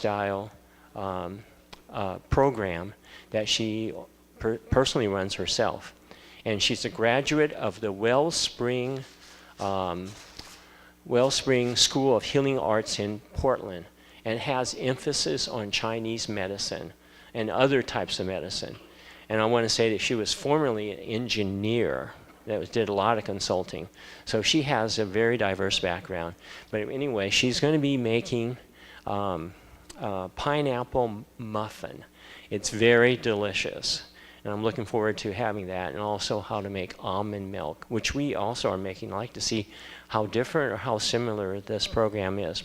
lifestyle program that she personally runs herself. And she's a graduate of the Wellspring School of Healing Arts in Portland, and has emphasis on Chinese medicine and other types of medicine. And I want to say that she was formerly an engineer that did a lot of consulting. So she has a very diverse background. But anyway, she's going to be making pineapple muffin. It's very delicious. And I'm looking forward to having that, and also how to make almond milk, which we also are making. I'd like to see how different or how similar this program is.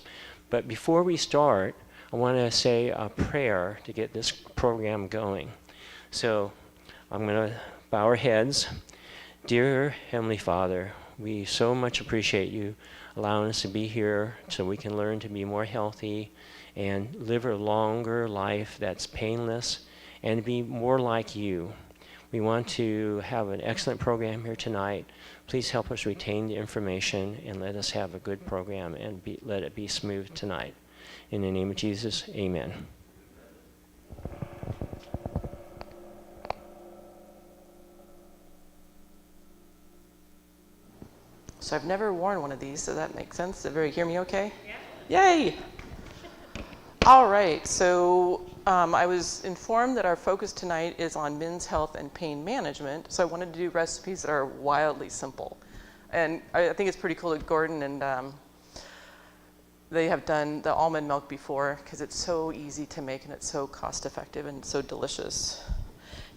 But before we start, I want to say a prayer to get this program going. So I'm going to bow our heads. Dear Heavenly Father, we so much appreciate you allowing us to be here so we can learn to be more healthy and live a longer life that's painless and be more like you. We want to have an excellent program here tonight. Please help us retain the information and let us have a good program and let it be smooth tonight. In the name of Jesus, amen. So I've never worn one of these, so that makes sense. Does everybody hear me okay? Yeah. Yay! All right, so I was informed that our focus tonight is on men's health and pain management, so I wanted to do recipes that are wildly simple. And I think it's pretty cool that Gordon and they have done the almond milk before, because it's so easy to make and it's so cost effective and so delicious.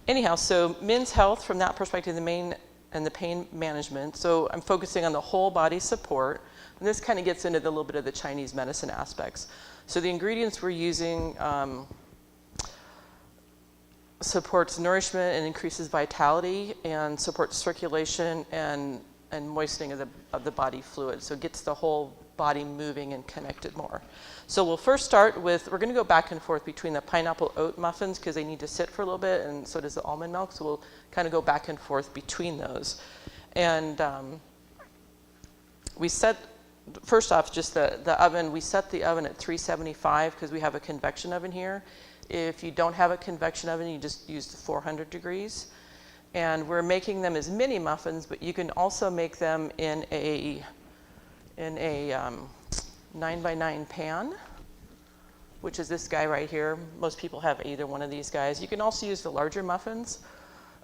Anyhow, so men's health from that perspective, and the pain management. So I'm focusing on the whole body support, and this kind of gets into a little bit of the Chinese medicine aspects. So the ingredients we're using supports nourishment and increases vitality, and supports circulation and moistening of the body fluid. So it gets the whole body moving and connected more. So we'll first start with, we're going to go back and forth between the pineapple oat muffins because they need to sit for a little bit, and so does the almond milk. So we'll kind of go back and forth between those. And we set, first off, just the oven, we set the oven at 375 because we have a convection oven here. If you don't have a convection oven, you just use the 400 degrees. And we're making them as mini muffins, but you can also make them in a 9x9 pan, which is this guy right here. Most people have either one of these guys. You can also use the larger muffins.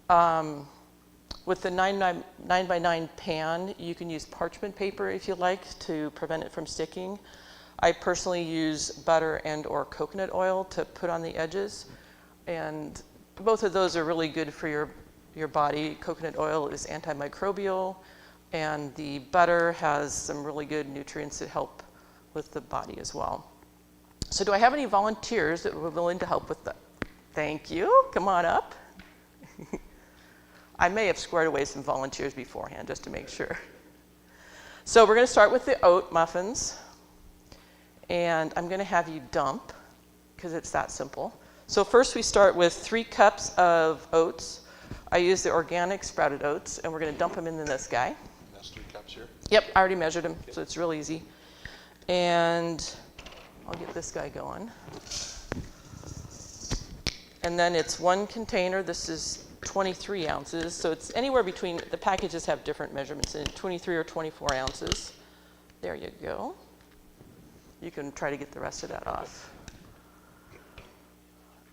With the 9x9 pan, you can use parchment paper if you like to prevent it from sticking. I personally use butter and or coconut oil to put on the edges. And both of those are really good for your body. Coconut oil is antimicrobial, and the butter has some really good nutrients that help with the body as well. So do I have any volunteers that were willing to help with that? Thank you. Come on up. I may have squared away some volunteers beforehand just to make sure. So we're going to start with the oat muffins. And I'm going to have you dump, because it's that simple. So first we start with 3 cups of oats. I use the organic sprouted oats, and we're going to dump them into this guy. That's 3 cups here? Yep, I already measured them, so it's real easy. And I'll get this guy going. And then it's 1 container. This is 23 ounces. So it's anywhere between, the packages have different measurements in 23 or 24 ounces. There you go. You can try to get the rest of that off.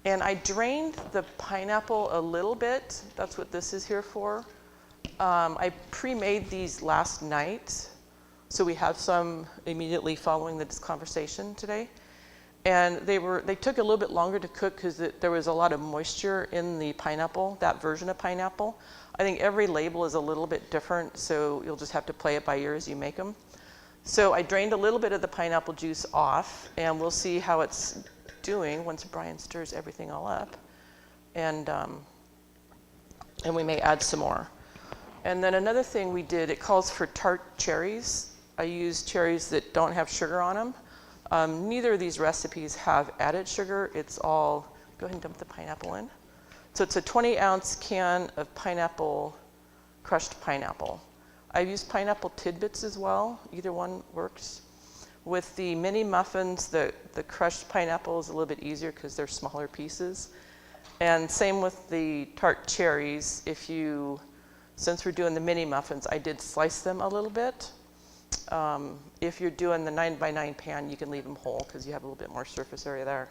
And I drained the pineapple a little bit. That's what this is here for. I pre-made these last night, so we have some immediately following this conversation today. And they took a little bit longer to cook because there was a lot of moisture in the pineapple, that version of pineapple. I think every label is a little bit different, so you'll just have to play it by ear as you make them. So I drained a little bit of the pineapple juice off, and we'll see how it's doing once Brian stirs everything all up. And we may add some more. And then another thing we did, it calls for tart cherries. I use cherries that don't have sugar on them. Neither of these recipes have added sugar. It's all, go ahead and dump the pineapple in. So it's a 20-ounce can of pineapple, crushed pineapple. I've used pineapple tidbits as well. Either one works. With the mini muffins, the crushed pineapple is a little bit easier because they're smaller pieces. And same with the tart cherries. Since we're doing the mini muffins, I did slice them a little bit. If you're doing the 9x9 pan, you can leave them whole because you have a little bit more surface area there.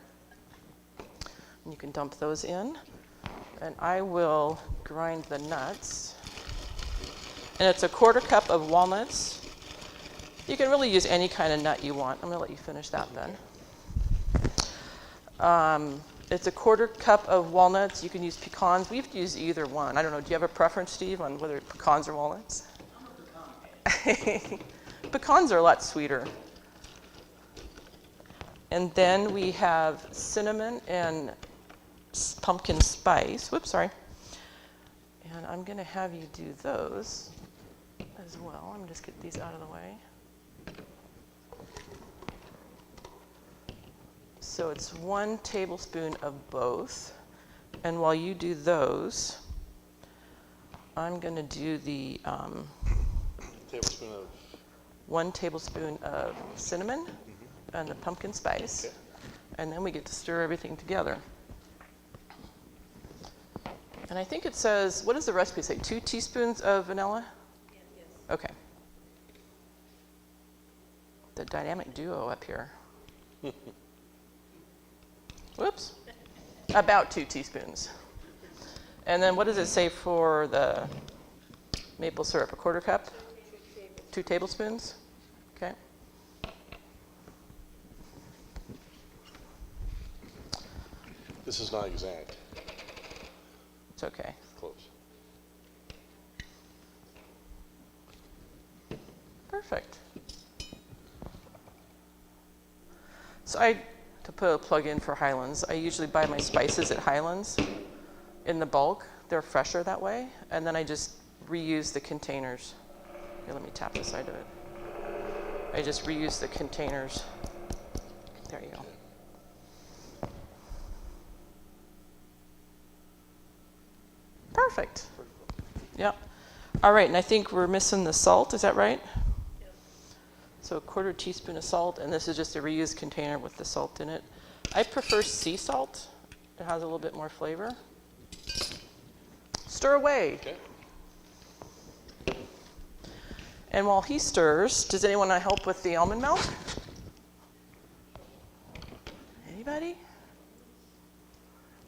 And you can dump those in. And I will grind the nuts. And it's a 1/4 cup of walnuts. You can really use any kind of nut you want. I'm going to let you finish that then. It's a 1/4 cup of walnuts. You can use pecans. We've used either one. I don't know. Do you have a preference, Steve, on whether pecans or walnuts? I'm a pecan. Pecans are a lot sweeter. And then we have cinnamon and pumpkin spice. Whoops, sorry. And I'm going to have you do those as well. I'm going to just get these out of the way. So it's 1 tablespoon of both. And while you do those, I'm going to do the 1 tablespoon of cinnamon and the pumpkin spice. Okay. And then we get to stir everything together. And I think it says, what does the recipe say? 2 teaspoons of vanilla? Yes. Okay. The dynamic duo up here. Whoops. About 2 teaspoons. And then what does it say for the maple syrup? 1/4 cup? 2 tablespoons? Okay. This is not exact. It's okay. Close. Perfect. So to put a plug in for Highlands, I usually buy my spices at Highlands in the bulk. They're fresher that way. And then I just reuse the containers. Here, let me tap the side of it. I just reuse the containers. There you go. Perfect. Yep. All right, and I think we're missing the salt. Is that right? Yep. So 1/4 teaspoon of salt, and this is just a reused container with the salt in it. I prefer sea salt. It has a little bit more flavor. Stir away. Okay. And while he stirs, does anyone want to help with the almond milk? Anybody?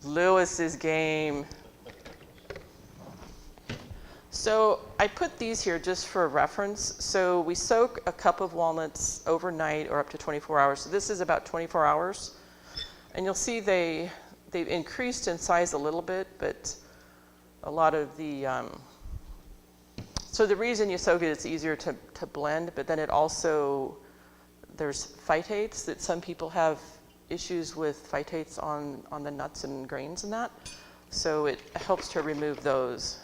Lewis's game. So I put these here just for reference. So we soak a cup of walnuts overnight or up to 24 hours. So this is about 24 hours. And you'll see they've increased in size a little bit, but a lot of the, so the reason you soak it, it's easier to blend, but then it also, there's phytates that some people have issues with phytates on the nuts and grains and that. So it helps to remove those.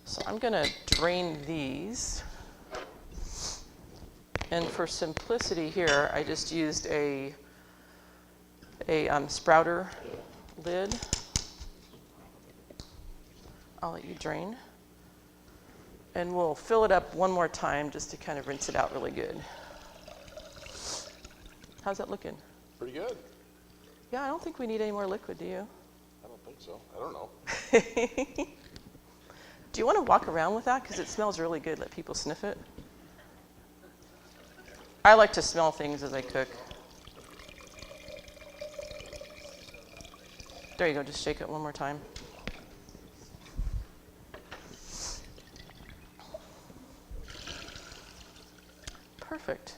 So I'm going to drain these. And for simplicity here, I just used a sprouter lid. I'll let you drain. And we'll fill it up one more time just to kind of rinse it out really good. How's that looking? Pretty good. Yeah, I don't think we need any more liquid, do you? I don't think so. I don't know. Do you want to walk around with that? Because it smells really good. Let people sniff it. I like to smell things as I cook. There you go. Just shake it one more time. Perfect.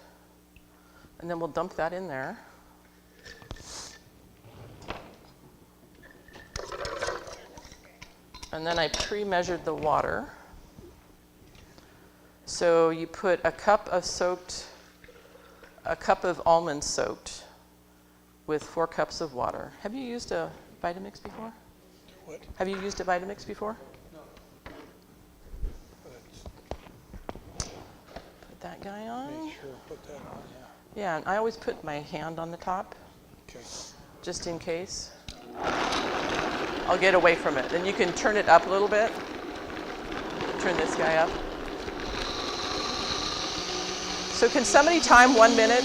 And then we'll dump that in there. And then I pre-measured the water. So you put a cup of almonds soaked with 4 cups of water. Have you used a Vitamix before? What? Have you used a Vitamix before? No. Put that guy on. Make sure put that on, yeah. Yeah, and I always put my hand on the top, Okay. just in case. I'll get away from it. Then you can turn it up a little bit. Turn this guy up. So can somebody time 1 minute?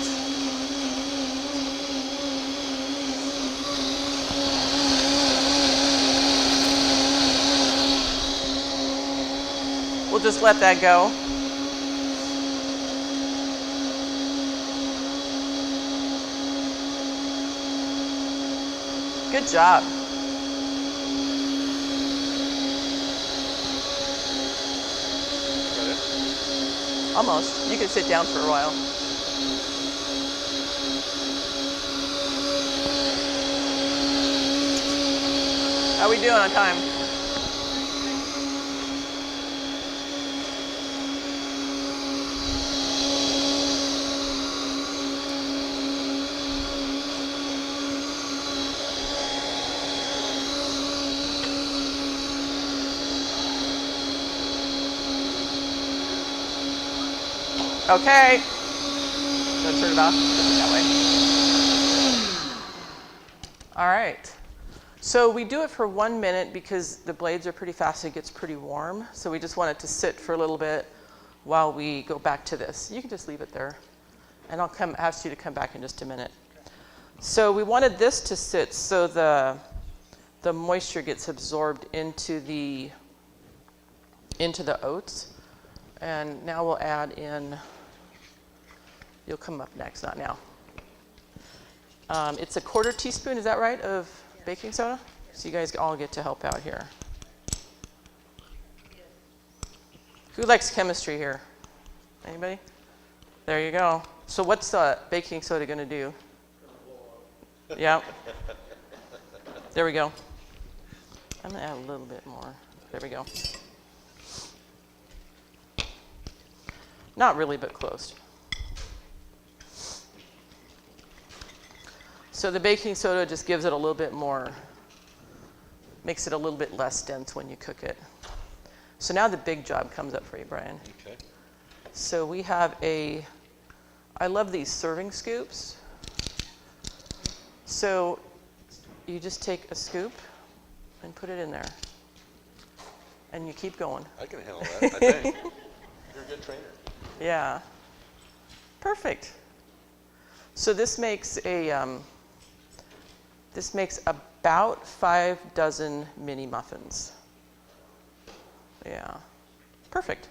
We'll just let that go. Good job. Almost. You can sit down for a while. How are we doing on time? Okay. Let's turn it off. Put it that way. All right. So we do it for 1 minute because the blades are pretty fast. It gets pretty warm. So we just want it to sit for a little bit while we go back to this. You can just leave it there. And I'll ask you to come back in just a minute. So we wanted this to sit so the moisture gets absorbed into the oats. And now we'll add in, you'll come up next, not now. It's a 1/4 teaspoon, is that right, of baking soda? So you guys all get to help out here. Who likes chemistry here? Anybody? There you go. So what's the baking soda going to do? Yeah. There we go. I'm going to add a little bit more. There we go. Not really, but close. So the baking soda just gives it a little bit more, makes it a little bit less dense when you cook it. So now the big job comes up for you, Brian. Okay. So we have I love these serving scoops. So you just take a scoop and put it in there. And you keep going. I can handle that, I think. You're a good trainer. Yeah. Perfect. So this makes about 5 dozen mini muffins. Yeah. Perfect.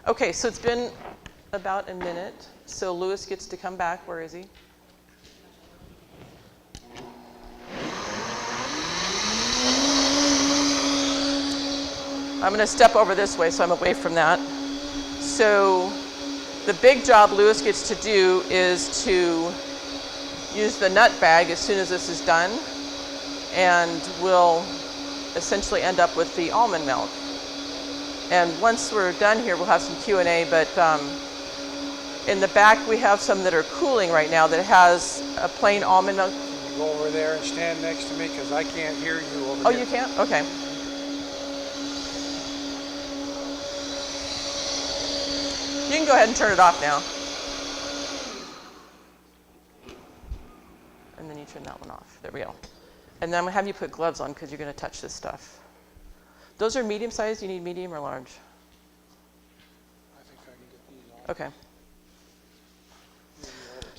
Okay, so it's been about a minute. So Lewis gets to come back. Where is he? I'm going to step over this way so I'm away from that. So the big job Lewis gets to do is to use the nut bag as soon as this is done, and we'll essentially end up with the almond milk. And once we're done here, we'll have some Q&A, but in the back we have some that are cooling right now that has a plain almond milk. Can you go over there and stand next to me because I can't hear you over Oh, here. you can't? Okay. You can go ahead and turn it off now. And then you turn that one off. There we go. And then I'm going to have you put gloves on because you're going to touch this stuff. Those are medium sized. You need medium or large? I think I can get these on. Okay.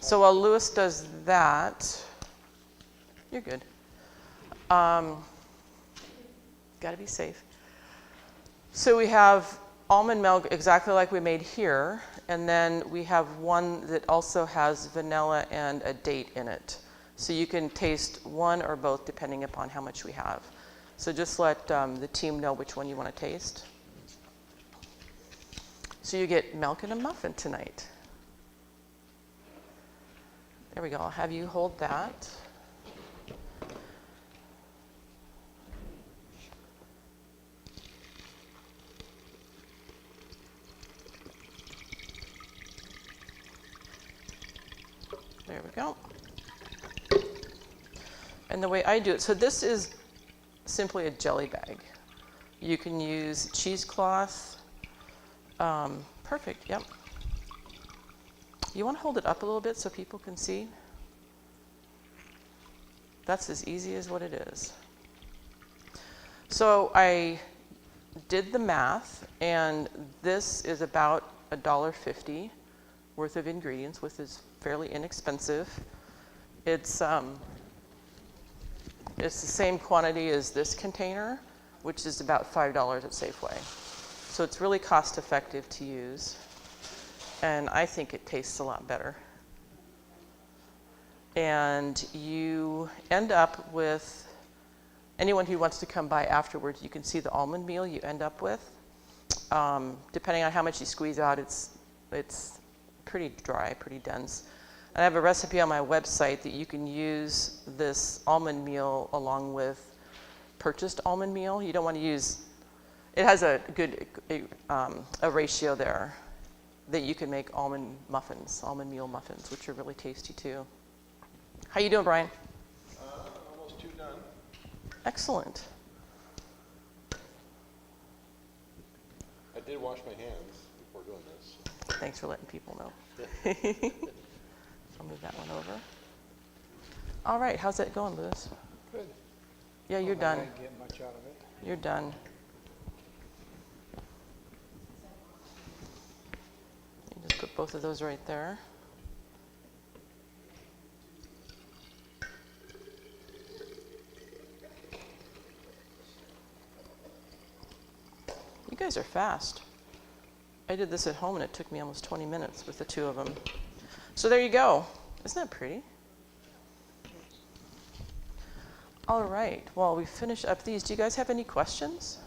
So while Lewis does that, you're good. Got to be safe. So we have almond milk exactly like we made here, and then we have one that also has vanilla and a date in it. So you can taste one or both depending upon how much we have. So just let the team know which one you want to taste. So you get milk and a muffin tonight. There we go. I'll have you hold that. There we go. And the way I do it, so this is simply a jelly bag. You can use cheesecloth. Perfect, yep. You want to hold it up a little bit so people can see? That's as easy as what it is. So I did the math, and this is about $1.50 worth of ingredients, which is fairly inexpensive. It's the same quantity as this container, which is about $5 at Safeway. So it's really cost effective to use. And I think it tastes a lot better. And you end up with, anyone who wants to come by afterwards, you can see the almond meal you end up with. Depending on how much you squeeze out, it's pretty dry, pretty dense. And I have a recipe on my website that you can use this almond meal along with purchased almond meal. You don't want to use, it has a good a ratio there that you can make almond meal muffins, which are really tasty too. How you doing, Brian? Almost 2 done. Excellent. I did wash my hands before doing this. Thanks for letting people know. I'll move that one over. All right, how's that going, Louis? Good. Yeah, you're I done. didn't get much out of it. You're done. You just put both of those right there. You guys are fast. I did this at home and it took me almost 20 minutes with the 2 of them. So there you go. Isn't that pretty? All right, well, we finish up these. Do you guys have any questions?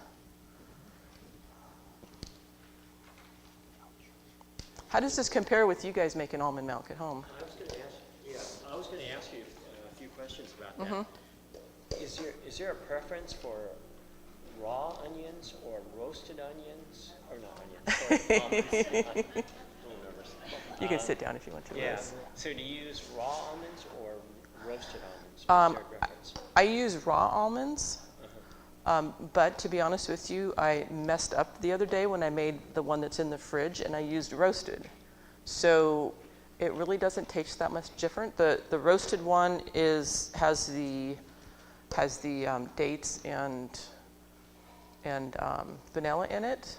How does this compare with you guys making almond milk at home? I was going to ask you a few questions about that. Is there a preference for raw onions or roasted onions? Or not onions, sorry, almonds. You can sit down if you want to. Yeah. Liz. So do you use raw almonds or roasted almonds? Is there a preference? I use raw almonds, but to be honest with you, I messed up the other day when I made the one that's in the fridge and I used roasted. So it really doesn't taste that much different. The roasted one has the dates and vanilla in it,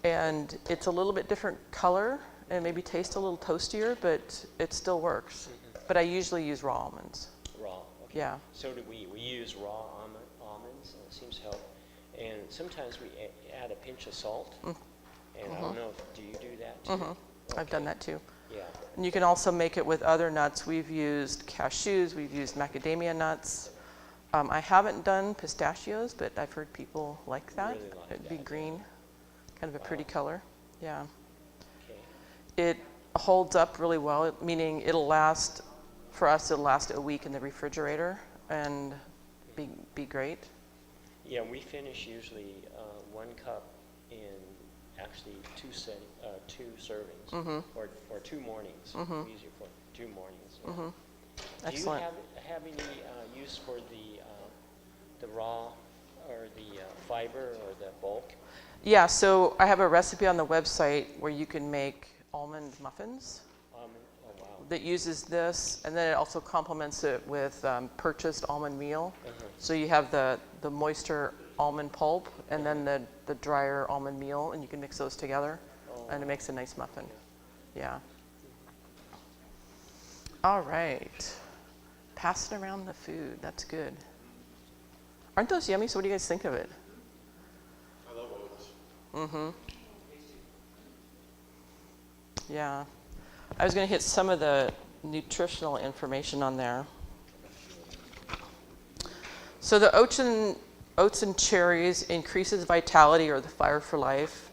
and it's a little bit different color and maybe tastes a little toastier, but it still works. But I usually use raw almonds. Raw. Okay. Yeah. So do we. We use raw almonds, and it seems to help. And sometimes we add a pinch of salt. And I don't know, do you do that too? I've done that too. Yeah. And you can also make it with other nuts. We've used cashews, we've used macadamia nuts. I haven't done pistachios, but I've heard people like that. Really like It'd be that, green, kind of a pretty color. Yeah. Okay. It holds up really well, meaning it'll last a week in the refrigerator and be great. Yeah, we finish usually 1 cup in actually 2 servings, or 2 mornings. Easier for 2 mornings. Yeah. Excellent. Do you have any use for the raw or the fiber or the bulk? Yeah, so I have a recipe on the website where you can make almond muffins Oh wow. that uses this, and then it also complements it with purchased almond meal. So you have the moister almond pulp and then the drier almond meal, and you can mix those together, and it makes a nice muffin. Yeah. All right. Passing around the food. That's good. Aren't those yummy? So what do you guys think of it? I love oats. Yeah. I was going to hit some of the nutritional information on there. So the oats and cherries increases vitality, or the fire for life,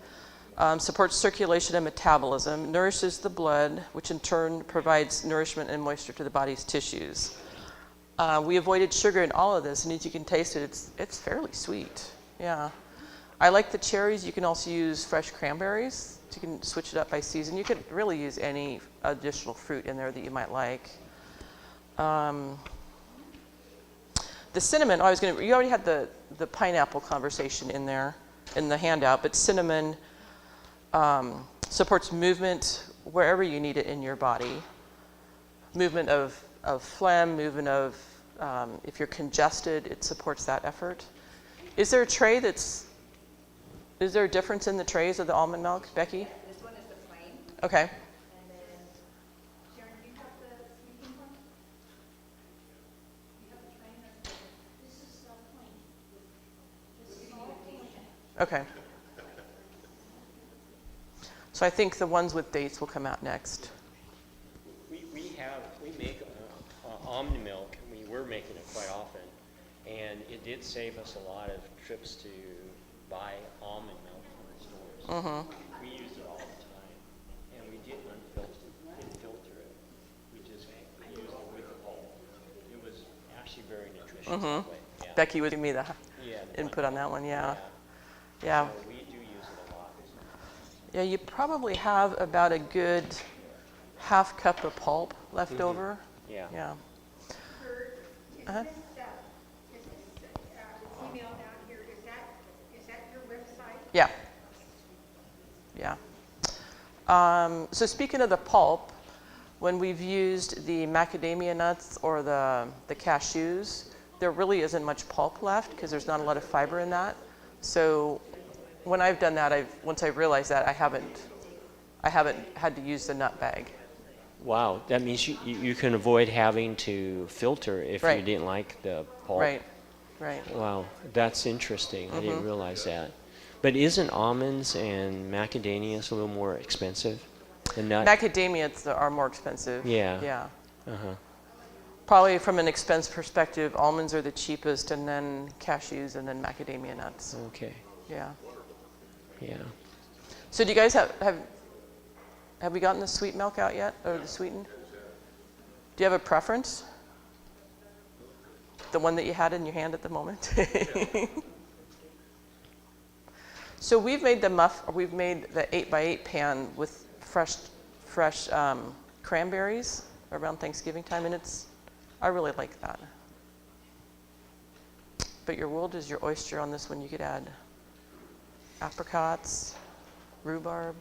supports circulation and metabolism, nourishes the blood, which in turn provides nourishment and moisture to the body's tissues. We avoided sugar in all of this, and as you can taste it, it's fairly sweet. Yeah. I like the cherries. You can also use fresh cranberries. You can switch it up by season. You could really use any additional fruit in there that you might like. The cinnamon, you already had the pineapple conversation in there, in the handout, but cinnamon supports movement wherever you need it in your body. Movement of phlegm, movement of, if you're congested, it supports that effort. Is there a difference in the trays of the almond milk, Becky? This one is the plain, Okay. and then Okay. So I think the ones with dates will come out next. We make almond milk. We're making it quite often, and it did save us a lot of trips to buy almond milk from the stores. Mm-hmm. We use it all the time, and we didn't filter it. We just used it with the pulp. It was actually very nutritious that way. Yeah. Becky would give me the Yeah, input on that one, yeah. Yeah. Yeah. So we do use it a lot. Yeah, you probably have about a good half cup of pulp left over. Yeah. Yeah. Is Uh-huh. this email down here, is that your website? Yeah. Yeah. So speaking of the pulp, when we've used the macadamia nuts or the cashews, there really isn't much pulp left because there's not a lot of fiber in that. So when I've done that, once I realized that, I haven't had to use the nut bag. Wow, that means you can avoid having to filter if you Right. didn't like the pulp. Right. Right. Wow, that's interesting. I didn't realize that. But isn't almonds and macadamias a little more expensive than nuts? Macadamias are more expensive. Yeah. Yeah. Uh-huh. Probably from an expense perspective, almonds are the cheapest, and then cashews, and then macadamia nuts. Okay. Yeah. Yeah. So do you guys have we gotten the sweet milk out yet, or the sweetened? Do you have a preference? The one that you had in your hand at the moment? So we've made the 8x8 pan with fresh cranberries around Thanksgiving time, and I really like that. But your world is your oyster on this one. You could add apricots, rhubarb.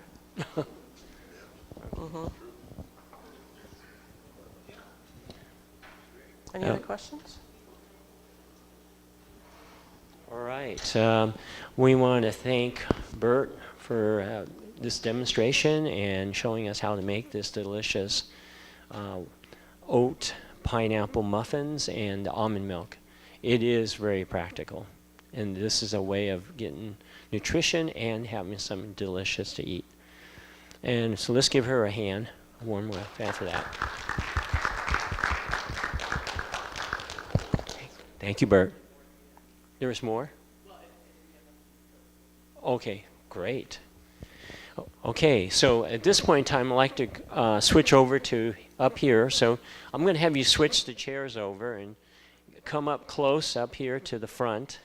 Any other questions? All right. We want to thank Bert for this demonstration and showing us how to make this delicious oat pineapple muffins and almond milk. It is very practical, and this is a way of getting nutrition and having something delicious to eat. And so let's give her a hand, a warm hand for that. Thank you, Bert. There was more? Okay, great. Okay, so at this point in time, I'd like to switch over to up here. So I'm going to have you switch the chairs over and come up close up here to the front.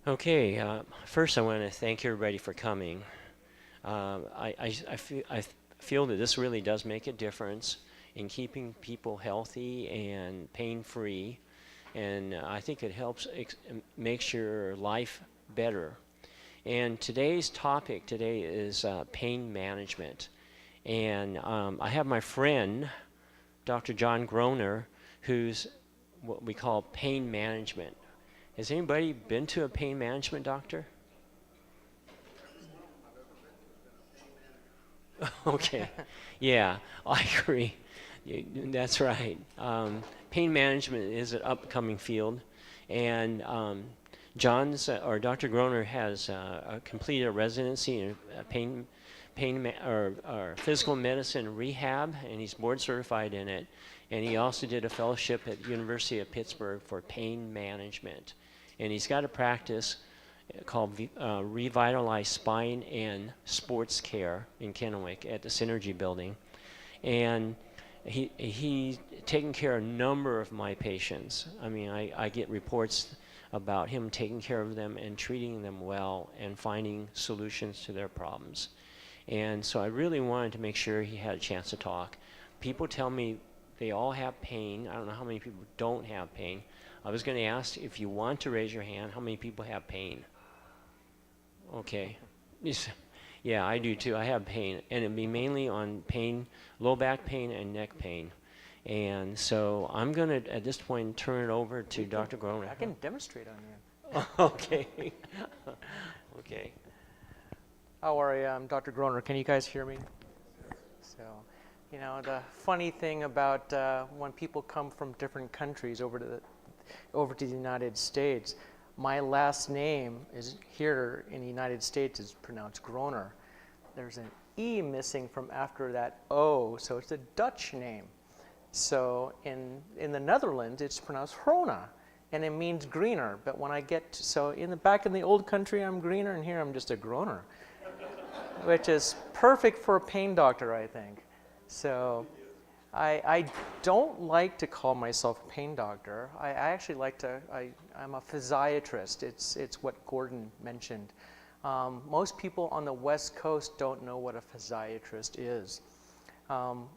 Okay, first I want to thank everybody for coming. I feel that this really does make a difference in keeping people healthy and pain-free, and I think it helps makes your life better. And today's topic today is pain management. And I have my friend, Dr. John Groner, who's what we call pain management. Has anybody been to a pain management doctor? Okay, yeah, I agree. That's right. Pain management is an upcoming field, and Dr. Groner has completed a residency in or physical medicine rehab, and he's board certified in it. And he also did a fellowship at the University of Pittsburgh for pain management. And he's got a practice called Revitalize Spine and Sports Care in Kennewick at the Synergy Building. And he's taken care of a number of my patients. I mean, I get reports about him taking care of them and treating them well and finding solutions to their problems. And so I really wanted to make sure he had a chance to talk. People tell me They all have pain. I don't know how many people don't have pain. I was going to ask if you want to raise your hand, how many people have pain? Okay. Yeah, I do too. I have pain, and it'd be mainly on pain, low back pain and neck pain. And so I'm going to, at this point, turn it over to Dr. Groner. I can demonstrate on you. Okay. Okay. How are you? I'm Dr. Groner. Can you guys hear me? So, you know, the funny thing about when people come from different countries over to the United States, my last name is here in the United States is pronounced Groner. There's an E missing from after that O, so it's a Dutch name. So in the Netherlands, it's pronounced Hrona, and it means greener. But when I get so in the old country, I'm greener, and here I'm just a Groner, which is perfect for a pain doctor, I think. So I don't like to call myself a pain doctor. I actually like to. I'm a physiatrist. It's what Gordon mentioned. Most people on the West Coast don't know what a physiatrist is.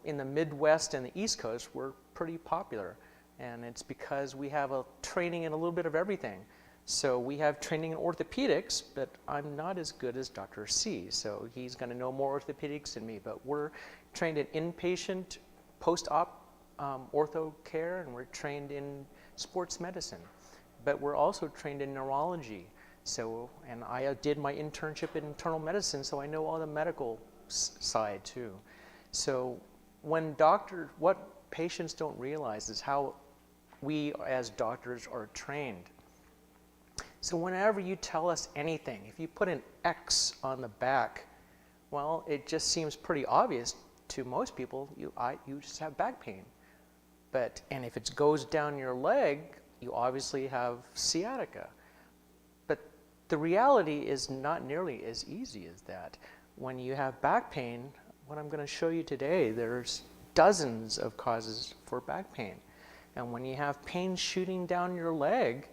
In the Midwest and the East Coast, we're pretty popular, and it's because we have a training in a little bit of everything. So we have training in orthopedics, but I'm not as good as Dr. C, so he's going to know more orthopedics than me. But we're trained in inpatient, post-op ortho care, and we're trained in sports medicine. But we're also trained in neurology. So, and I did my internship in internal medicine, so I know all the medical side too. So what patients don't realize is how we as doctors are trained. So whenever you tell us anything, if you put an X on the back, well, it just seems pretty obvious to most people, you just have back pain. And if it goes down your leg, you obviously have sciatica. But the reality is not nearly as easy as that. When you have back pain, what I'm going to show you today, there's dozens of causes for back pain. And when you have pain shooting down your leg,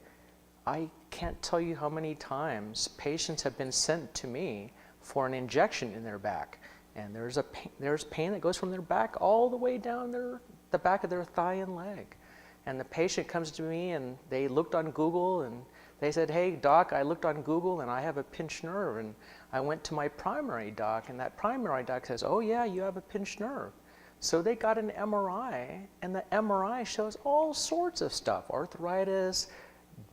I can't tell you how many times patients have been sent to me for an injection in their back. And there's pain that goes from their back all the way down the back of their thigh and leg. And the patient comes to me and they looked on Google and they said, "Hey doc, I looked on Google and I have a pinched nerve, and I went to my primary doc, and that primary doc says, oh yeah, you have a pinched nerve." So they got an MRI, and the MRI shows all sorts of stuff, arthritis,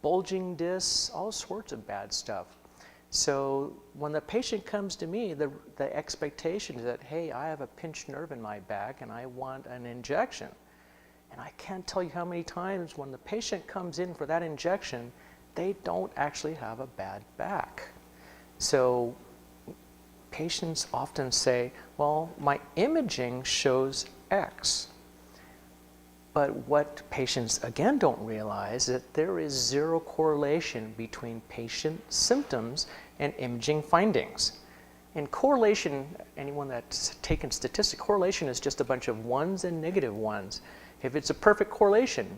bulging discs, all sorts of bad stuff. So when the patient comes to me, the expectation is that, hey, I have a pinched nerve in my back and I want an injection. And I can't tell you how many times when the patient comes in for that injection, they don't actually have a bad back. So patients often say, well, my imaging shows X. But what patients, again, don't realize is that there is zero correlation between patient symptoms and imaging findings. And correlation, anyone that's taken statistics, correlation is just a bunch of ones and negative ones. If it's a perfect correlation,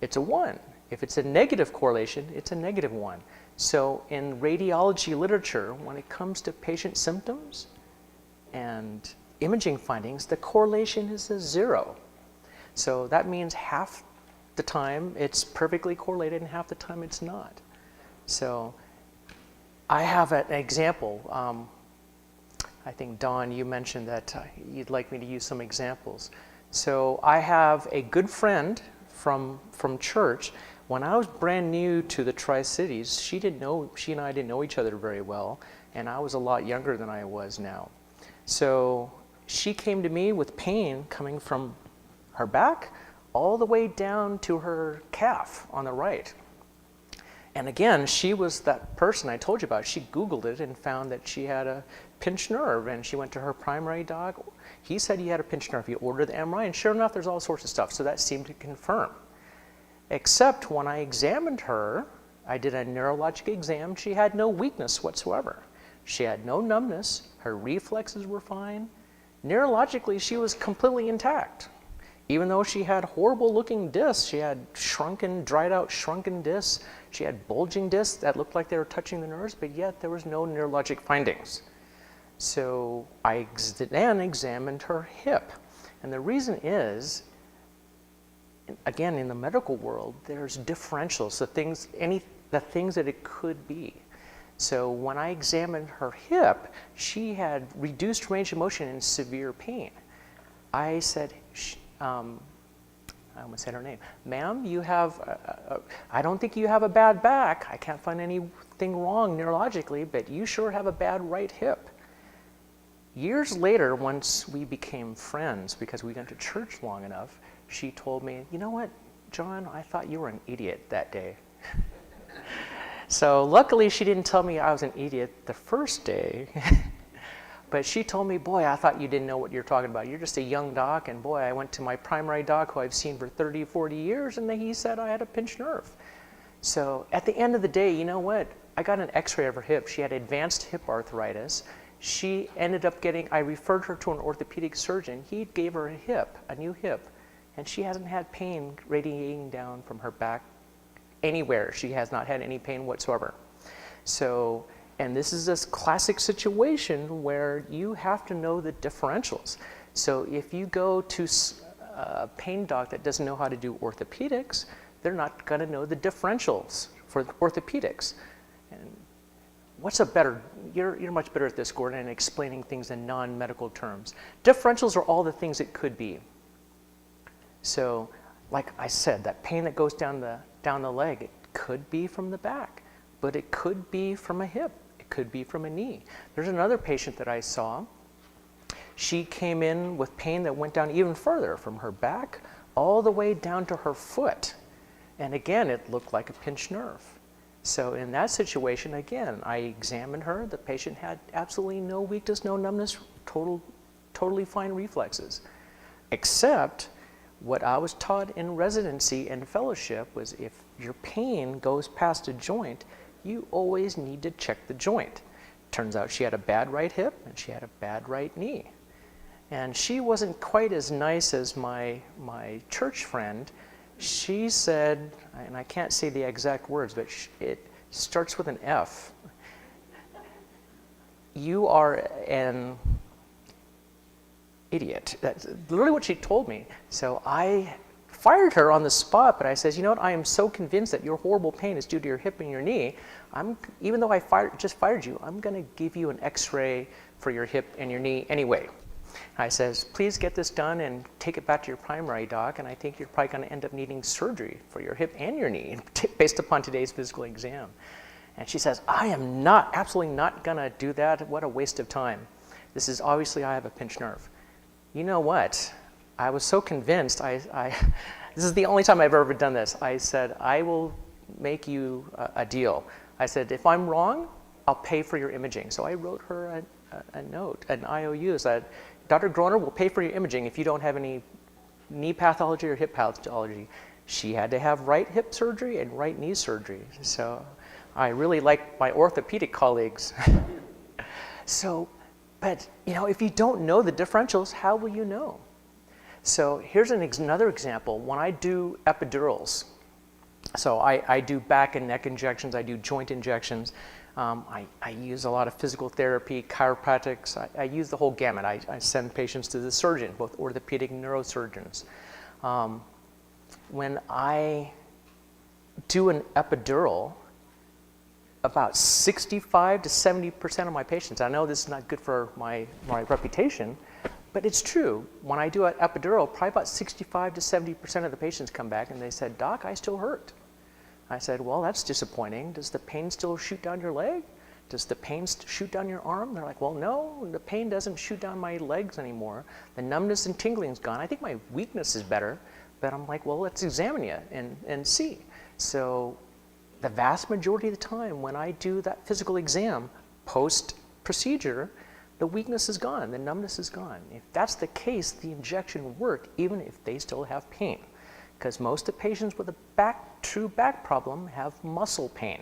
it's a 1. If it's a negative correlation, it's a negative 1. So in radiology literature, when it comes to patient symptoms and imaging findings, the correlation is a 0. So that means half the time it's perfectly correlated and half the time it's not. So I have an example. I think, Dawn, you mentioned that you'd like me to use some examples. So I have a good friend from church. When I was brand new to the Tri-Cities, she and I didn't know each other very well, and I was a lot younger than I was now. So she came to me with pain coming from her back all the way down to her calf on the right. And again, she was that person I told you about. She Googled it and found that she had a pinched nerve, and she went to her primary doc. He said he had a pinched nerve. He ordered the MRI, and sure enough, there's all sorts of stuff. So that seemed to confirm. Except when I examined her, I did a neurologic exam. She had no weakness whatsoever. She had no numbness. Her reflexes were fine. Neurologically, she was completely intact. Even though she had horrible looking discs, she had dried out shrunken discs, she had bulging discs that looked like they were touching the nerves, but yet there was no neurologic findings. So I then examined her hip. And the reason is, again, in the medical world, there's differentials, the things that it could be. So when I examined her hip, she had reduced range of motion and severe pain. I said, I almost said her name, ma'am, you have, I don't think you have a bad back. I can't find anything wrong neurologically, but you sure have a bad right hip. Years later, once we became friends, because we went to church long enough, she told me, you know what, John, I thought you were an idiot that day. So luckily she didn't tell me I was an idiot the first day, but she told me, boy, I thought you didn't know what you're talking about. You're just a young doc, and boy, I went to my primary doc who I've seen for 30, 40 years, and he said I had a pinched nerve. So at the end of the day, you know what? I got an x-ray of her hip. She had advanced hip arthritis. She ended up I referred her to an orthopedic surgeon. He gave her a new hip, and she hasn't had pain radiating down from her back anywhere. She has not had any pain whatsoever. So, and this is a classic situation where you have to know the differentials. So if you go to a pain doc that doesn't know how to do orthopedics, they're not going to know the differentials for orthopedics. And you're much better at this, Gordon, in explaining things in non-medical terms. Differentials are all the things it could be. So, like I said, that pain that goes down the leg, it could be from the back, but it could be from a hip, it could be from a knee. There's another patient that I saw. She came in with pain that went down even further, from her back all the way down to her foot. And again, it looked like a pinched nerve. So in that situation, again, I examined her. The patient had absolutely no weakness, no numbness, totally fine reflexes. Except what I was taught in residency and fellowship was, if your pain goes past a joint, you always need to check the joint. Turns out she had a bad right hip and she had a bad right knee. And she wasn't quite as nice as my church friend. She said, and I can't say the exact words, but it starts with an F. You are an idiot. That's literally what she told me. So I fired her on the spot, but I says, you know what, I am so convinced that your horrible pain is due to your hip and your knee. Even though I just fired you, I'm going to give you an x-ray for your hip and your knee anyway. I says, please get this done and take it back to your primary doc, and I think you're probably going to end up needing surgery for your hip and your knee based upon today's physical exam. And she says, I am absolutely not going to do that. What a waste of time. This is obviously, I have a pinched nerve. You know what? I was so convinced, this is the only time I've ever done this. I said, I will make you a deal. I said, if I'm wrong, I'll pay for your imaging. So I wrote her a note, an IOU, said, Dr. Groner will pay for your imaging if you don't have any knee pathology or hip pathology. She had to have right hip surgery and right knee surgery. So I really like my orthopedic colleagues. So, but you know, if you don't know the differentials, how will you know? So here's another example. When I do epidurals, so I do back and neck injections, I do joint injections, I use a lot of physical therapy, chiropractics, I use the whole gamut. I send patients to the surgeon, both orthopedic and neurosurgeons. When I do an epidural, about 65 to 70% of my patients, I know this is not good for my reputation, but it's true. When I do an epidural, probably about 65 to 70% of the patients come back and they said, Doc, I still hurt. I said, well, that's disappointing. Does the pain still shoot down your leg? Does the pain shoot down your arm? They're like, well, no, the pain doesn't shoot down my legs anymore. The numbness and tingling is gone. I think my weakness is better. But I'm like, well, let's examine you and see. So the vast majority of the time when I do that physical exam post-procedure, the weakness is gone, the numbness is gone. If that's the case, the injection will work even if they still have pain. Because most of the patients with a true back problem have muscle pain.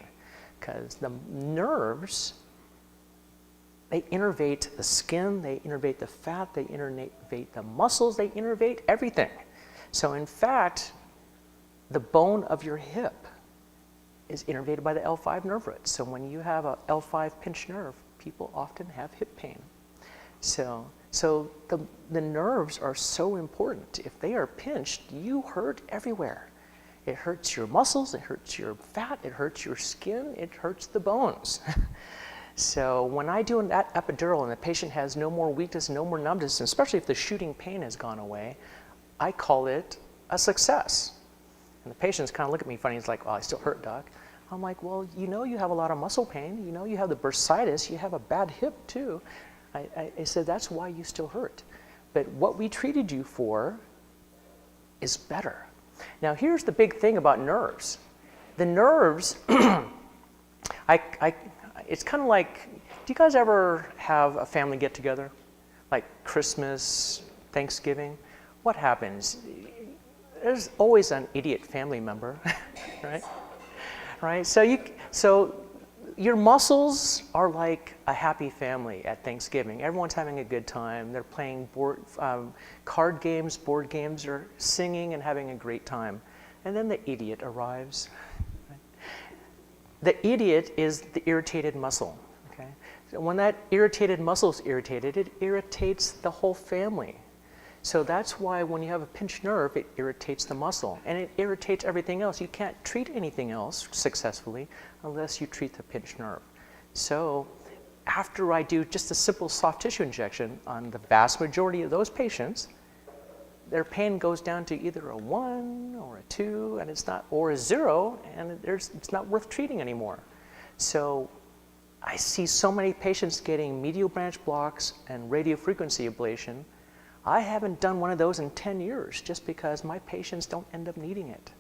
Because the nerves, they innervate the skin, they innervate the fat, they innervate the muscles, they innervate everything. So in fact, the bone of your hip is innervated by the L5 nerve root. So when you have a L5 pinched nerve, people often have hip pain. So So the nerves are so important. If they are pinched, you hurt everywhere. It hurts your muscles, it hurts your fat, it hurts your skin, it hurts the bones. So when I do that epidural and the patient has no more weakness, no more numbness, and especially if the shooting pain has gone away, I call it a success. And the patients kind of look at me funny. He's like, well, I still hurt, doc. I'm like, well, you know you have a lot of muscle pain. You know you have the bursitis. You have a bad hip, too. I said, that's why you still hurt. But what we treated you for is better. Now, here's the big thing about nerves. The nerves, it's kind of like, do you guys ever have a family get-together? Like Christmas, Thanksgiving? What happens? There's always an idiot family member, right? Right? So your muscles are like a happy family at Thanksgiving. Everyone's having a good time. They're playing card games, board games, or singing and having a great time. And then the idiot arrives. The idiot is the irritated muscle. Okay? So when that irritated muscle is irritated, it irritates the whole family. So that's why when you have a pinched nerve, it irritates the muscle. And it irritates everything else. You can't treat anything else successfully unless you treat the pinched nerve. So after I do just a simple soft tissue injection on the vast majority of those patients, their pain goes down to either a 1 or a 2, and it's not, or a 0, and it's not worth treating anymore. So I see so many patients getting medial branch blocks and radiofrequency ablation. I haven't done one of those in 10 years just because my patients don't end up needing it.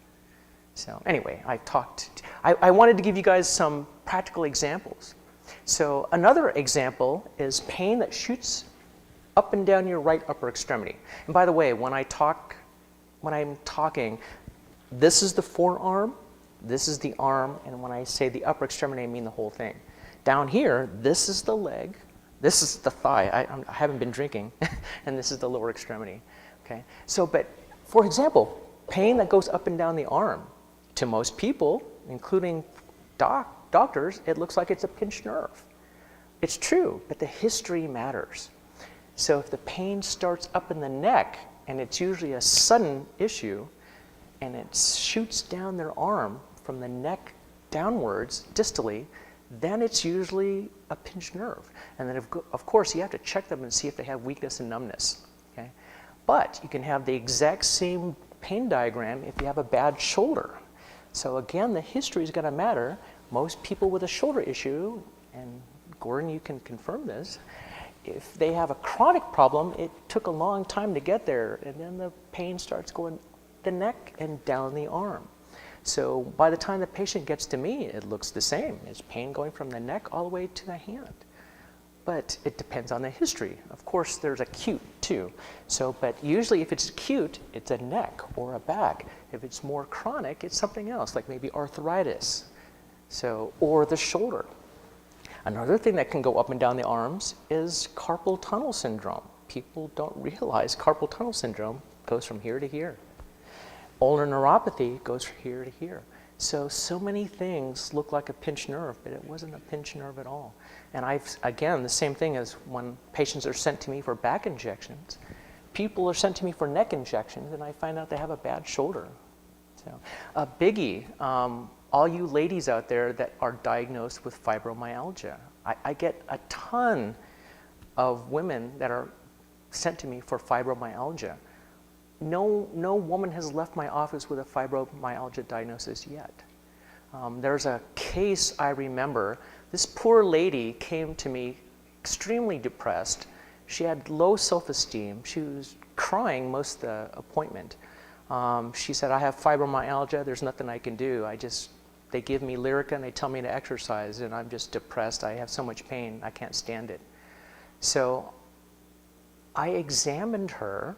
So anyway, I wanted to give you guys some practical examples. So another example is pain that shoots up and down your right upper extremity. And by the way, when I'm talking, this is the forearm, this is the arm, and when I say the upper extremity, I mean the whole thing. Down here, this is the leg, this is the thigh. I haven't been drinking, and this is the lower extremity. Okay. So, but for example, pain that goes up and down the arm, to most people, including doctors, it looks like it's a pinched nerve. It's true, but the history matters. So if the pain starts up in the neck, and it's usually a sudden issue, and it shoots down their arm from the neck downwards, distally, then it's usually a pinched nerve. And then, of course, you have to check them and see if they have weakness and numbness. Okay? But you can have the exact same pain diagram if you have a bad shoulder. So again, the history is going to matter. Most people with a shoulder issue, and Gordon, you can confirm this, if they have a chronic problem, it took a long time to get there, and then the pain starts going the neck and down the arm. So by the time the patient gets to me, it looks the same. It's pain going from the neck all the way to the hand. But it depends on the history. Of course, there's acute too. So, but usually if it's acute, it's a neck or a back. If it's more chronic, it's something else, like maybe arthritis, so, or the shoulder. Another thing that can go up and down the arms is carpal tunnel syndrome. People don't realize carpal tunnel syndrome goes from here to here. Ulnar neuropathy goes from here to here. So many things look like a pinched nerve, but it wasn't a pinched nerve at all. And again, the same thing as when patients are sent to me for back injections. People are sent to me for neck injections, and I find out they have a bad shoulder. So a biggie, all you ladies out there that are diagnosed with fibromyalgia. I get a ton of women that are sent to me for fibromyalgia. No woman has left my office with a fibromyalgia diagnosis yet. There's a case I remember. This poor lady came to me extremely depressed. She had low self-esteem. She was crying most of the appointment. She said, I have fibromyalgia. There's nothing I can do. They give me Lyrica and they tell me to exercise, and I'm just depressed. I have so much pain. I can't stand it. So I examined her,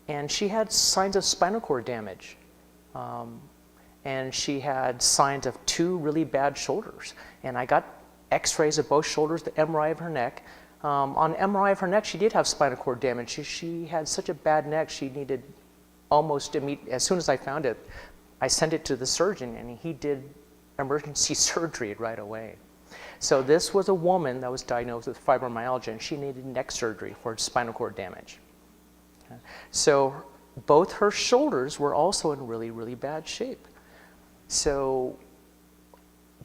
and she had signs of spinal cord damage. And she had signs of 2 really bad shoulders. And I got x-rays of both shoulders, the MRI of her neck. On MRI of her neck, she did have spinal cord damage. She had such a bad neck, she needed almost immediate, as soon as I found it, I sent it to the surgeon, and he did emergency surgery right away. So this was a woman that was diagnosed with fibromyalgia, and she needed neck surgery for spinal cord damage. Okay. So both her shoulders were also in really, really bad shape. So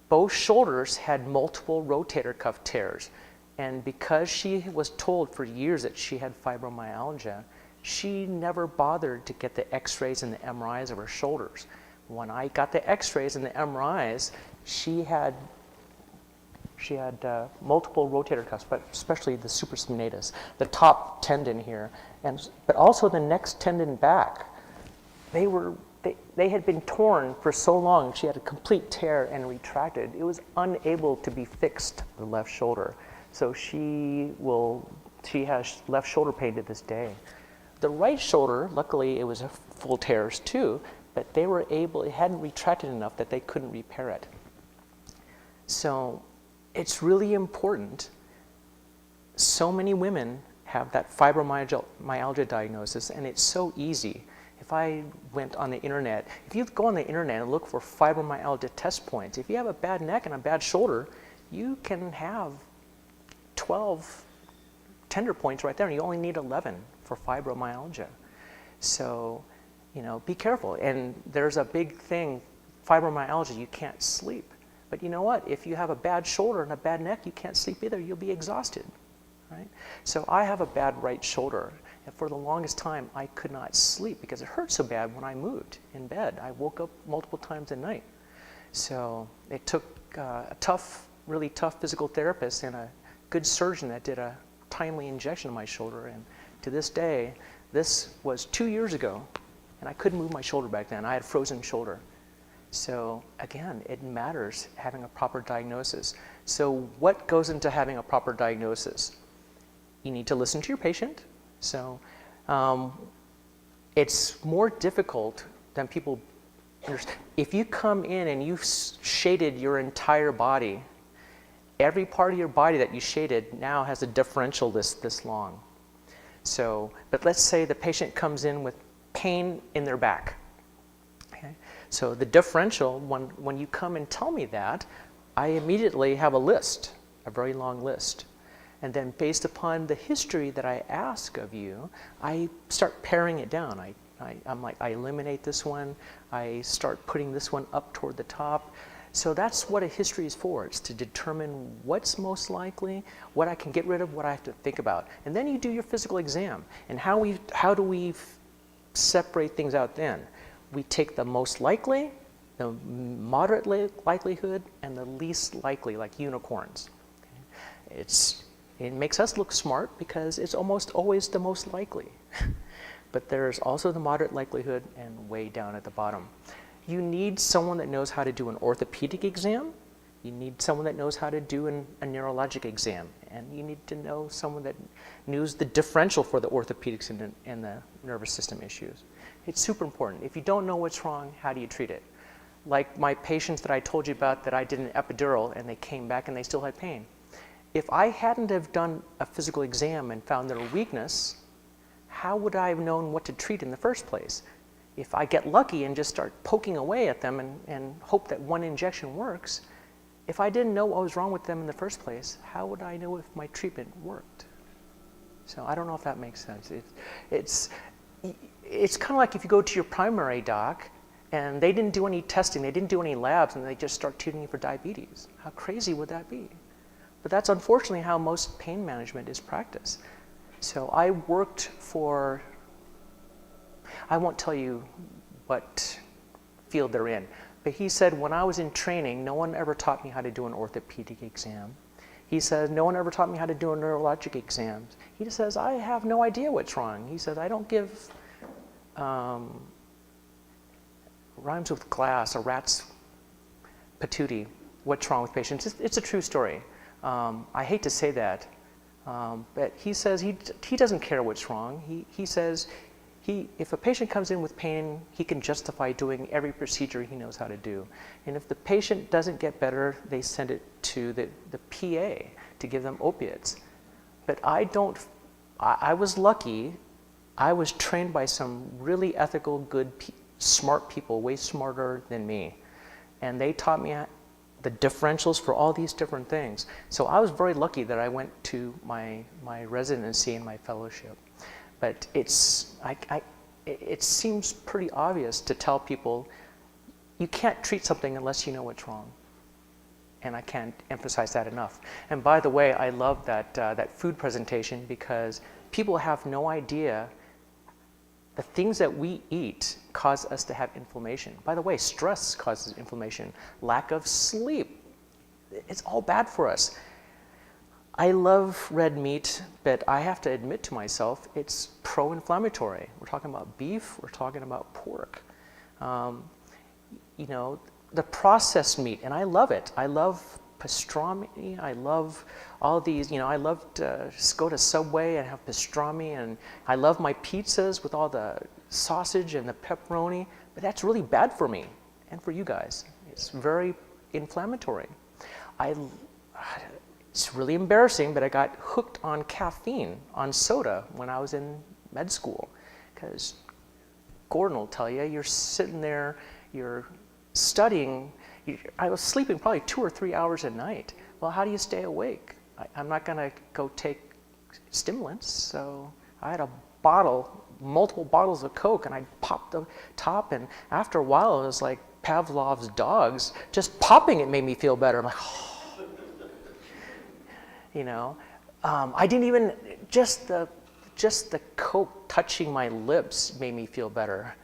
both shoulders had multiple rotator cuff tears. And because she was told for years that she had fibromyalgia, she never bothered to get the x-rays and the MRIs of her shoulders. When I got the x-rays and the MRIs, she had multiple rotator cuffs, but especially the supraspinatus, the top tendon here, but also the next tendon back. They had been torn for so long. She had a complete tear and retracted. It was unable to be fixed, the left shoulder. So she has left shoulder pain to this day. The right shoulder, luckily it was a full tears too, but it hadn't retracted enough that they couldn't repair it. So it's really important. So many women have that fibromyalgia diagnosis, and it's so easy. If I went on the internet, if you go on the internet and look for fibromyalgia test points, if you have a bad neck and a bad shoulder, you can have 12 tender points right there, and you only need 11 for fibromyalgia. So, be careful. And there's a big thing, fibromyalgia, you can't sleep. But you know what? If you have a bad shoulder and a bad neck, you can't sleep either. You'll be exhausted, right? So I have a bad right shoulder. And for the longest time, I could not sleep because it hurt so bad when I moved in bed. I woke up multiple times a night. So it took a really tough physical therapist and a good surgeon that did a timely injection in my shoulder. And to this day, this was 2 years ago, and I couldn't move my shoulder back then. I had frozen shoulder. So again, it matters having a proper diagnosis. So what goes into having a proper diagnosis? You need to listen to your patient. So it's more difficult than people understand. If you come in and you've shaded your entire body, every part of your body that you shaded now has a differential this long. So, but let's say the patient comes in with pain in their back. Okay? So the differential, when you come and tell me that, I immediately have a list, a very long list. And then based upon the history that I ask of you, I start paring it down. I eliminate this one. I start putting this one up toward the top. So that's what a history is for. It's to determine what's most likely, what I can get rid of, what I have to think about. And then you do your physical exam. And how do we separate things out then? We take the most likely, the moderate likelihood, and the least likely, like unicorns. Okay? It makes us look smart because it's almost always the most likely. But there's also the moderate likelihood and way down at the bottom. You need someone that knows how to do an orthopedic exam. You need someone that knows how to do a neurologic exam. And you need to know someone that knows the differential for the orthopedics and the nervous system issues. It's super important. If you don't know what's wrong, how do you treat it? Like my patients that I told you about that I did an epidural and they came back and they still had pain. If I hadn't have done a physical exam and found their weakness, how would I have known what to treat in the first place? If I get lucky and just start poking away at them and hope that one injection works, if I didn't know what was wrong with them in the first place, how would I know if my treatment worked? So I don't know if that makes sense. It's kind of like if you go to your primary doc and they didn't do any testing, they didn't do any labs, and they just start treating you for diabetes. How crazy would that be? But that's unfortunately how most pain management is practiced. So I worked for, I won't tell you what field they're in, but he said when I was in training, no one ever taught me how to do an orthopedic exam. He says, no one ever taught me how to do a neurologic exam. He just says, I have no idea what's wrong. He says, I don't give, rhymes with glass, a rat's patootie, what's wrong with patients. It's a true story. I hate to say that, but he says he doesn't care what's wrong. He says if a patient comes in with pain, he can justify doing every procedure he knows how to do. And if the patient doesn't get better, they send it to the PA to give them opiates. But I was lucky. I was trained by some really ethical, good, smart people, way smarter than me. And they taught me the differentials for all these different things. So I was very lucky that I went to my residency and my fellowship. But it seems pretty obvious to tell people you can't treat something unless you know what's wrong. And I can't emphasize that enough. And by the way, I love that food presentation because people have no idea the things that we eat cause us to have inflammation. By the way, stress causes inflammation. Lack of sleep, it's all bad for us. I love red meat, but I have to admit to myself, it's pro-inflammatory. We're talking about beef, we're talking about pork. You know, the processed meat, and I love it. I love pastrami, I love all these, you know, I love to go to Subway and have pastrami, and I love my pizzas with all the sausage and the pepperoni, but that's really bad for me and for you guys. It's very inflammatory. It's really embarrassing, but I got hooked on caffeine, on soda, when I was in med school, because Gordon will tell you, you're sitting there, you're studying. I was sleeping probably 2 or 3 hours a night. Well, how do you stay awake? I'm not going to go take stimulants, so I had multiple bottles of Coke, and I popped the top, and after a while, it was like Pavlov's dogs. Just popping it made me feel better. I'm like, oh. You know, I didn't even, just the Coke touching my lips made me feel better.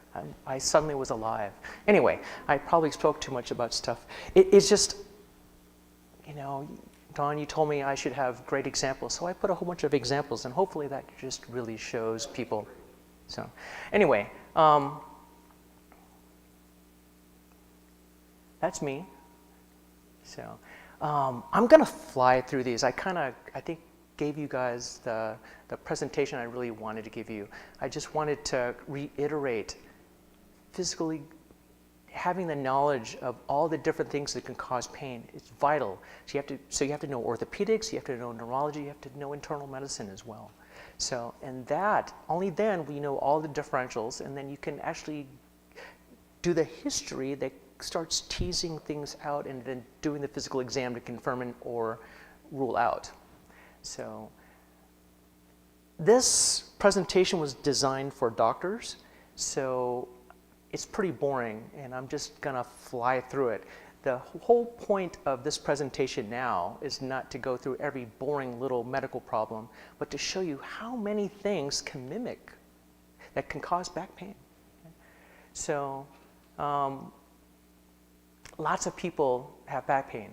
I suddenly was alive. Anyway, I probably spoke too much about stuff. It's just, you know, Don, you told me I should have great examples, so I put a whole bunch of examples, and hopefully that just really shows people. So, anyway, that's me. So, I'm gonna fly through these. I think, gave you guys the presentation I really wanted to give you. I just wanted to reiterate, physically having the knowledge of all the different things that can cause pain is vital. So you have to know orthopedics, you have to know neurology, you have to know internal medicine as well. So, and that, only then we know all the differentials, and then you can actually do the history that starts teasing things out and then doing the physical exam to confirm or rule out. So this presentation was designed for doctors, so it's pretty boring, and I'm just gonna fly through it. The whole point of this presentation now is not to go through every boring little medical problem, but to show you how many things can mimic that can cause back pain. So lots of people have back pain.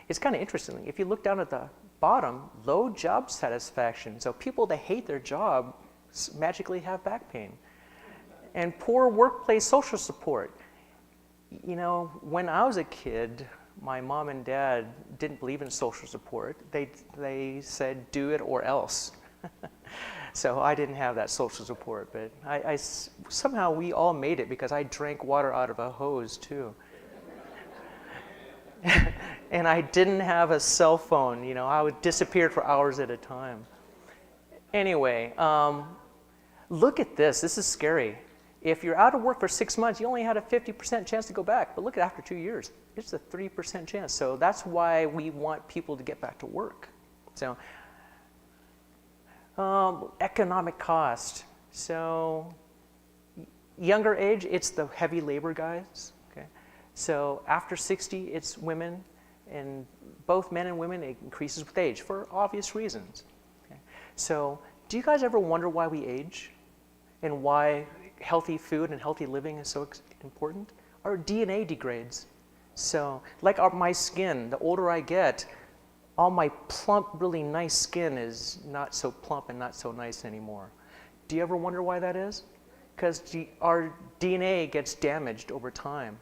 It's kind of interesting. If you look down at the bottom, low job satisfaction. So people that hate their job magically have back pain. And poor workplace social support. You know, when I was a kid, my mom and dad didn't believe in social support. They said, do it or else. So I didn't have that social support, but somehow we all made it because I drank water out of a hose too. And I didn't have a cell phone. You know, I would disappear for hours at a time. Anyway, look at this. This is scary. If you're out of work for 6 months, you only had a 50% chance to go back. But look at after 2 years, it's a 3% chance. So that's why we want people to get back to work. So economic cost. So younger age, it's the heavy labor guys. Okay. So after 60, it's women, and both men and women, it increases with age for obvious reasons. Okay. So do you guys ever wonder why we age and why healthy food and healthy living is so important? Our DNA degrades. So like my skin, the older I get, all my plump, really nice skin is not so plump and not so nice anymore. Do you ever wonder why that is? Because our DNA gets damaged over time,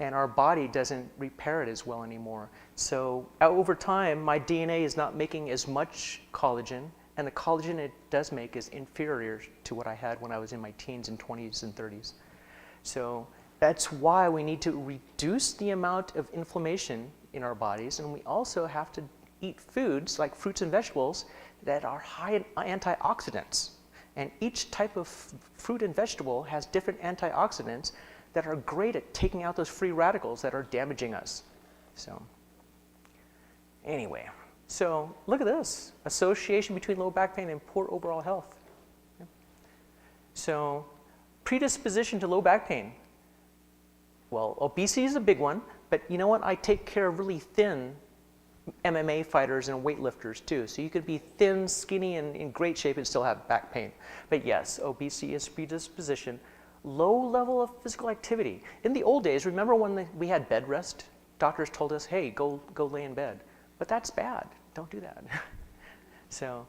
and our body doesn't repair it as well anymore. So over time, my DNA is not making as much collagen, and the collagen it does make is inferior to what I had when I was in my teens and 20s and 30s. So that's why we need to reduce the amount of inflammation in our bodies, and we also have to eat foods like fruits and vegetables that are high in antioxidants. And each type of fruit and vegetable has different antioxidants that are great at taking out those free radicals that are damaging us. So anyway, so look at this, association between low back pain and poor overall health. So predisposition to low back pain. Well, obesity is a big one, but you know what? I take care of really thin MMA fighters and weightlifters too. So you could be thin, skinny, and in great shape and still have back pain. But yes, obesity is predisposition. Low level of physical activity. In the old days, remember when we had bed rest? Doctors told us, hey, go lay in bed. But that's bad. Don't do that. So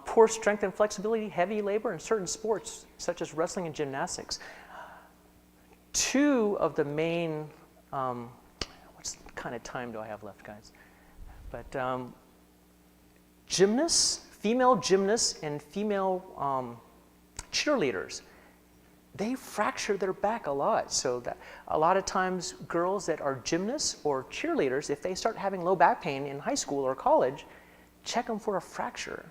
poor strength and flexibility, heavy labor in certain sports, such as wrestling and gymnastics. Two of the main, what kind of time do I have left, guys? But gymnasts, female gymnasts and female cheerleaders, they fracture their back a lot. So that a lot of times girls that are gymnasts or cheerleaders, if they start having low back pain in high school or college, check them for a fracture.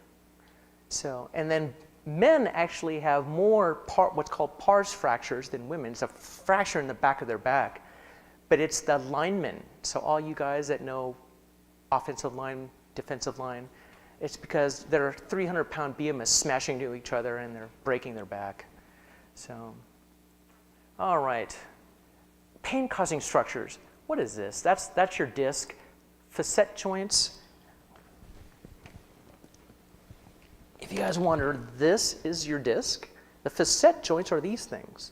So, and then men actually have more what's called pars fractures than women. It's a fracture in the back of their back, but it's the linemen. So all you guys that know offensive line, defensive line, it's because they're 300-pound behemoths smashing into each other and they're breaking their back. So, all right, pain-causing structures. What is this? That's your disc. Facet joints. If you guys wonder, this is your disc. The facet joints are these things.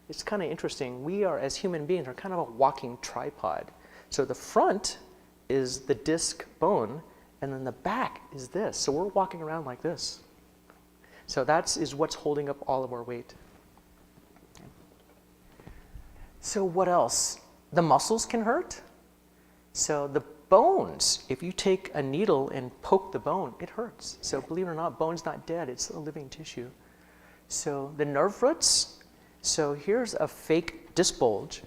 It's kind of interesting. We are, as human beings, are kind of a walking tripod. So the front is the disc bone, and then the back is this. So we're walking around like this. So that is what's holding up all of our weight. So what else? The muscles can hurt. So the bones, if you take a needle and poke the bone, it hurts. So believe it or not, bone's not dead, it's a living tissue. So the nerve roots, so here's a fake disc bulge.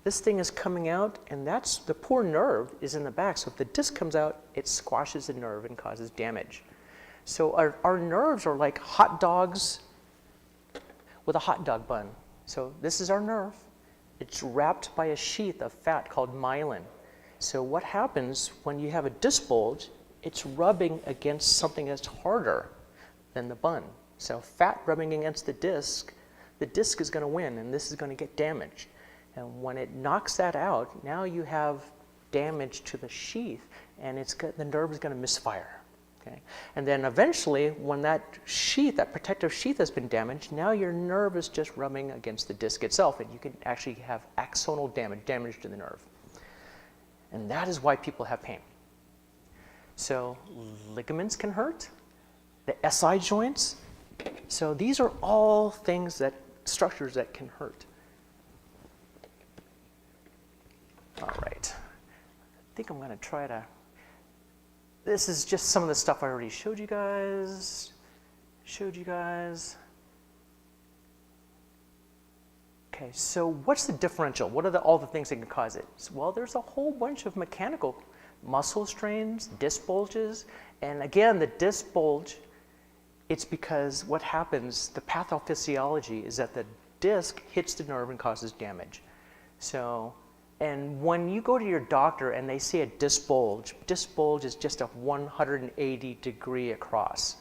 This thing is coming out, and that's the poor nerve is in the back. So if the disc comes out, it squashes the nerve and causes damage. So our nerves are like hot dogs with a hot dog bun. So this is our nerve. It's wrapped by a sheath of fat called myelin. So what happens when you have a disc bulge, it's rubbing against something that's harder than the bun. So fat rubbing against the disc is going to win, and this is going to get damaged. And when it knocks that out, now you have damage to the sheath, and the nerve is going to misfire. Okay? And then eventually, when that protective sheath has been damaged, now your nerve is just rubbing against the disc itself, and you can actually have axonal damage to the nerve. And that is why people have pain. So ligaments can hurt, the SI joints. So these are all structures that can hurt. All right. I think I'm going to try to, this is just some of the stuff I already showed you guys. Okay, so what's the differential? What are all the things that can cause it? Well, there's a whole bunch of mechanical muscle strains, disc bulges, and again, the disc bulge, it's because what happens, the pathophysiology is that the disc hits the nerve and causes damage. So, and when you go to your doctor and they say a disc bulge is just a 180 degree across.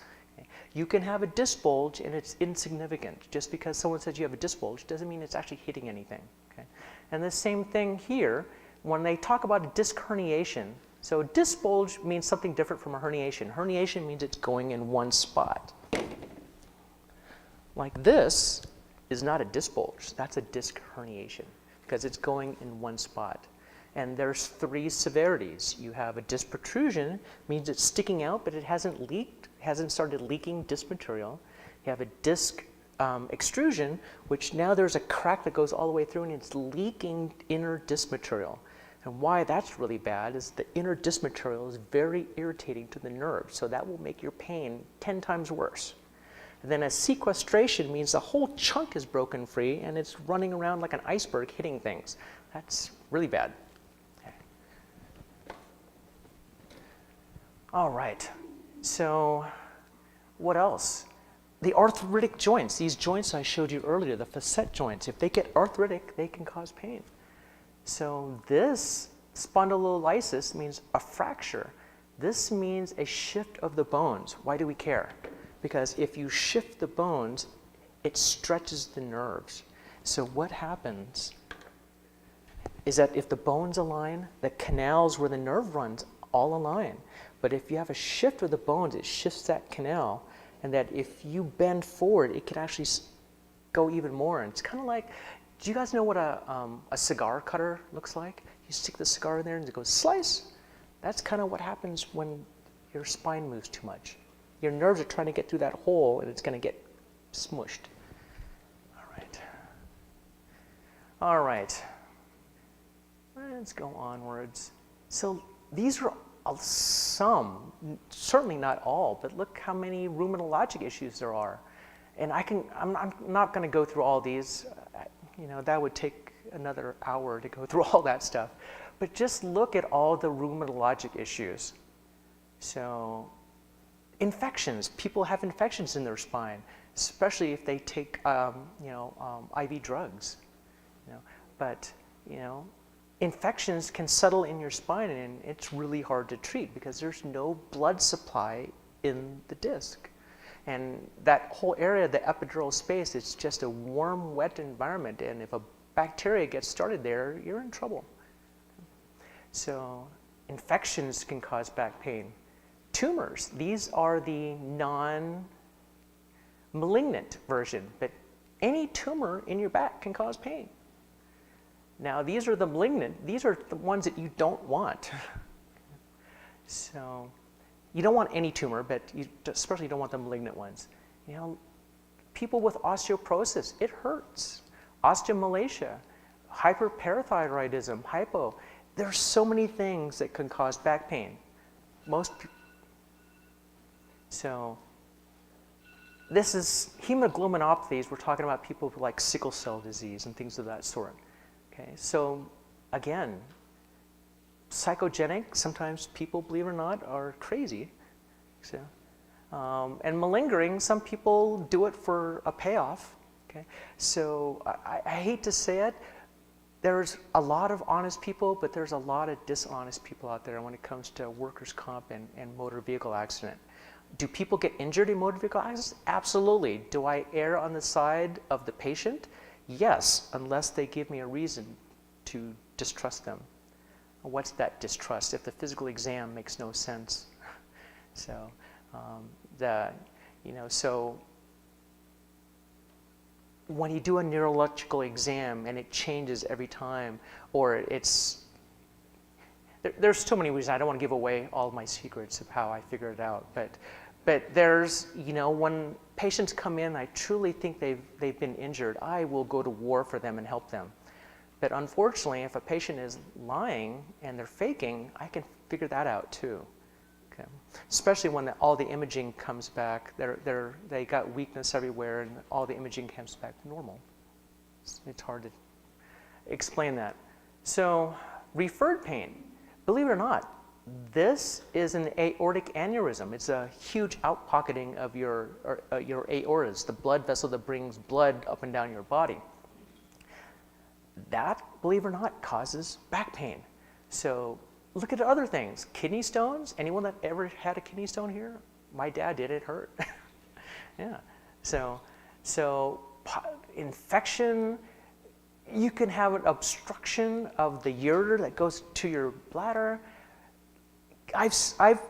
You can have a disc bulge and it's insignificant. Just because someone says you have a disc bulge doesn't mean it's actually hitting anything. Okay? And the same thing here, when they talk about a disc herniation, so a disc bulge means something different from a herniation. Herniation means it's going in one spot. Like this is not a disc bulge, that's a disc herniation because it's going in one spot. And there's 3 severities. You have a disc protrusion, means it's sticking out, but it hasn't leaked, hasn't started leaking disc material. You have a disc extrusion, which now there's a crack that goes all the way through and it's leaking inner disc material. And why that's really bad is the inner disc material is very irritating to the nerve, so that will make your pain 10 times worse. And then a sequestration means the whole chunk is broken free and it's running around like an iceberg hitting things. That's really bad. Okay. All right, so what else? the arthritic joints, these joints I showed you earlier, the facet joints, if they get arthritic, they can cause pain. So this spondylolysis means a fracture. This means a shift of the bones. Why do we care? Because if you shift the bones, it stretches the nerves. So what happens is that if the bones align, the canals where the nerve runs all align. But if you have a shift of the bones, it shifts that canal, and that if you bend forward, it can actually go even more. And it's kind of like, do you guys know what a cigar cutter looks like? You stick the cigar in there and it goes slice. That's kind of what happens when your spine moves too much. Your nerves are trying to get through that hole, and it's going to get smushed. All right. All right. Let's go onwards. So these are some, certainly not all, but look how many rheumatologic issues there are. And I'm not going to go through all these. That would take another hour to go through all that stuff. But just look at all the rheumatologic issues. So infections, people have infections in their spine, especially if they take IV drugs. But infections can settle in your spine, and it's really hard to treat because there's no blood supply in the disc. And that whole area, the epidural space, it's just a warm, wet environment, and if a bacteria gets started there, you're in trouble. So infections can cause back pain. Tumors, these are the non-malignant version, but any tumor in your back can cause pain. Now, these are the malignant. These are the ones that you don't want. So you don't want any tumor, but you especially don't want the malignant ones. People with osteoporosis, it hurts. Osteomalacia, hyperparathyroidism, hypo. There's so many things that can cause back pain. So this is hemoglobinopathies. We're talking about people with like sickle cell disease and things of that sort. Okay, so again, psychogenic, sometimes people, believe it or not, are crazy. So, and malingering, some people do it for a payoff. Okay, so I hate to say it, there's a lot of honest people, but there's a lot of dishonest people out there when it comes to workers' comp and motor vehicle accident. Do people get injured in motor vehicle accidents? Absolutely. Do I err on the side of the patient? Yes, unless they give me a reason to distrust them. What's that distrust? If the physical exam makes no sense. So, so when you do a neurological exam and it changes every time, or there's so many reasons. I don't want to give away all of my secrets of how I figure it out, but there's, when patients come in, I truly think they've been injured, I will go to war for them and help them. But unfortunately, if a patient is lying and they're faking, I can figure that out too. Okay. Especially when all the imaging comes back, they got weakness everywhere, and all the imaging comes back normal. It's hard to explain that. So, referred pain, believe it or not, this is an aortic aneurysm. It's a huge outpocketing of your aortas, the blood vessel that brings blood up and down your body. That, believe it or not, causes back pain. So look at other things. Kidney stones. Anyone that ever had a kidney stone here? My dad did. It hurt. Yeah. So infection. You can have an obstruction of the ureter that goes to your bladder. I've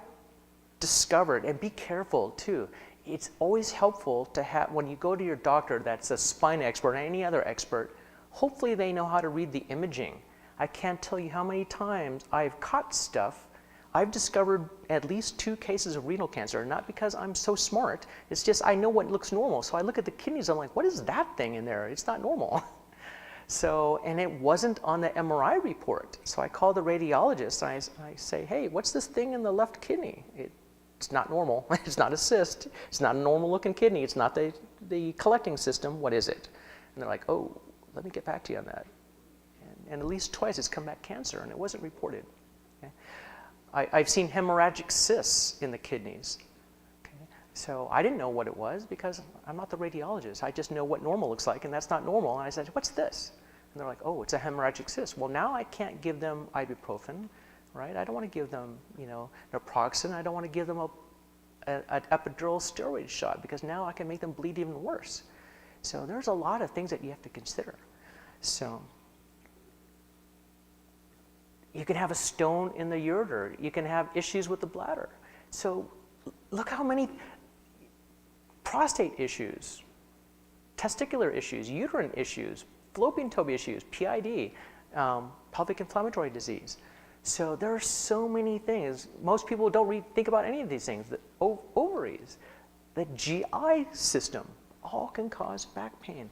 discovered, and be careful too, it's always helpful to have, when you go to your doctor that's a spine expert or any other expert, hopefully they know how to read the imaging. I can't tell you how many times I've caught stuff. I've discovered at least 2 cases of renal cancer, not because I'm so smart, it's just I know what looks normal. So I look at the kidneys, I'm like, what is that thing in there? It's not normal. So, and it wasn't on the MRI report. So I call the radiologist and I say, hey, what's this thing in the left kidney? It's not normal. It's not a cyst. It's not a normal looking kidney. It's not the collecting system. What is it? And they're like, oh, let me get back to you on that. And at least twice it's come back cancer, and it wasn't reported. Okay? I've seen hemorrhagic cysts in the kidneys. Okay? So I didn't know what it was because I'm not the radiologist. I just know what normal looks like, and that's not normal. And I said, what's this? And they're like, oh, it's a hemorrhagic cyst. Well, now I can't give them ibuprofen, right? I don't want to give them, naproxen. I don't want to give them an epidural steroid shot because now I can make them bleed even worse. So there's a lot of things that you have to consider. So you can have a stone in the ureter. You can have issues with the bladder. So look how many prostate issues, testicular issues, uterine issues, fallopian tube issues, PID, pelvic inflammatory disease. So there are so many things. Most people don't think about any of these things. The ovaries, the GI system, all can cause back pain.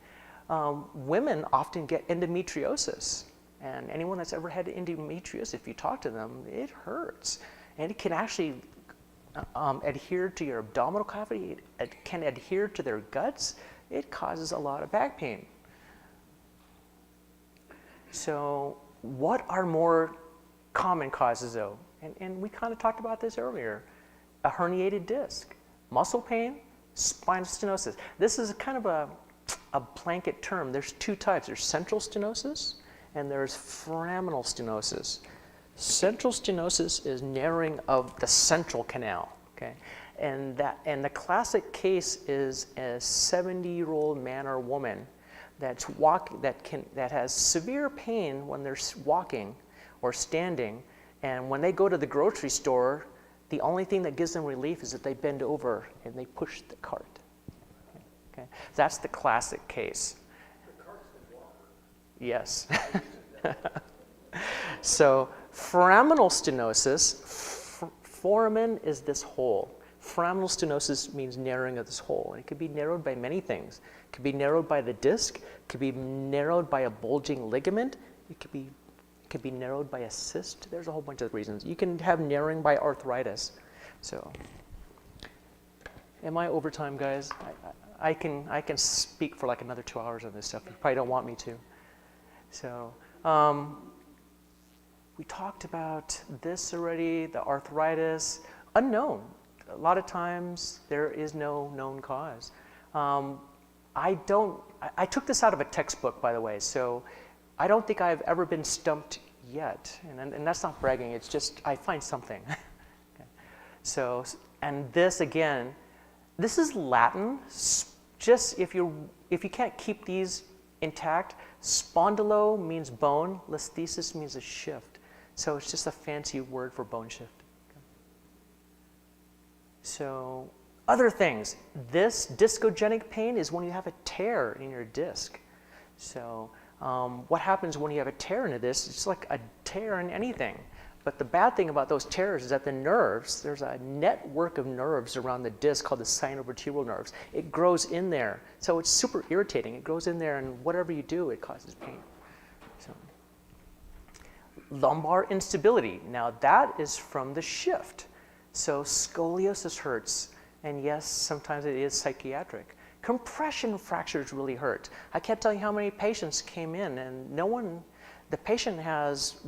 Women often get endometriosis. And anyone that's ever had endometriosis, if you talk to them, it hurts. And it can actually adhere to your abdominal cavity. It can adhere to their guts. It causes a lot of back pain. So what are more common causes though? And we kind of talked about this earlier. A herniated disc, muscle pain, spinal stenosis. This is kind of a blanket term. There's two types. There's central stenosis and there's foraminal stenosis. Central stenosis is narrowing of the central canal, okay? And the classic case is a 70-year-old man or woman that has severe pain when they're walking or standing, and when they go to the grocery store, the only thing that gives them relief is that they bend over and they push the cart. Okay? That's the classic case. The cart's the walker. Yes. So foraminal stenosis, foramen is this hole. Foraminal stenosis means narrowing of this hole. And it could be narrowed by many things. It could be narrowed by the disc. It could be narrowed by a bulging ligament. It could be narrowed by a cyst. There's a whole bunch of reasons. You can have narrowing by arthritis. So, am I over time, guys? I can speak for like another 2 hours on this stuff. You probably don't want me to. So, we talked about this already, the arthritis, unknown. A lot of times there is no known cause. I took this out of a textbook, by the way, so I don't think I've ever been stumped yet. And that's not bragging, it's just I find something. Okay. So, and this again, this is Latin. Just if you can't keep these intact, spondylo means bone, listhesis means a shift. So it's just a fancy word for bone shift. Okay. So other things, this discogenic pain is when you have a tear in your disc. So what happens when you have a tear into this? It's like a tear in anything. But the bad thing about those tears is that the nerves, there's a network of nerves around the disc called the sinovertebral nerves. It grows in there. So it's super irritating. It grows in there, and whatever you do, it causes pain. So, lumbar instability. Now that is from the shift. So scoliosis hurts. And yes, sometimes it is psychiatric. Compression fractures really hurt. I can't tell you how many patients came in and the patient has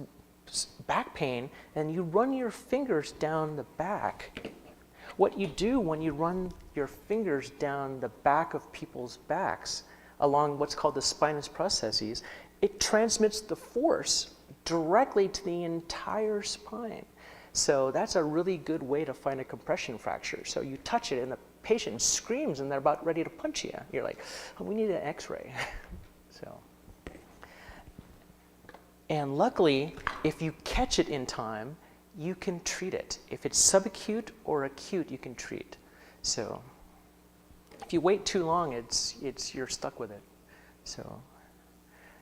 back pain and you run your fingers down the back. What you do when you run your fingers down the back of people's backs along what's called the spinous processes, it transmits the force directly to the entire spine. So that's a really good way to find a compression fracture. So you touch it and the patient screams and they're about ready to punch you. You're like, oh, we need an x-ray. So, and luckily, if you catch it in time, you can treat it. If it's subacute or acute, you can treat. So if you wait too long, you're stuck with it. So,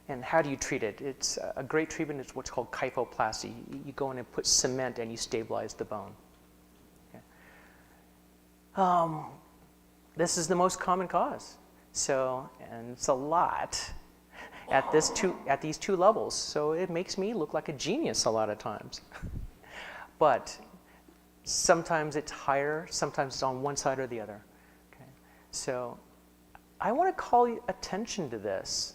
and how do you treat it? It's a great treatment is what's called kyphoplasty. You go in and put cement and you stabilize the bone. Okay. This is the most common cause. So, and it's a lot at these two levels. So it makes me look like a genius a lot of times. But sometimes it's higher, sometimes it's on one side or the other. Okay. So I want to call attention to this.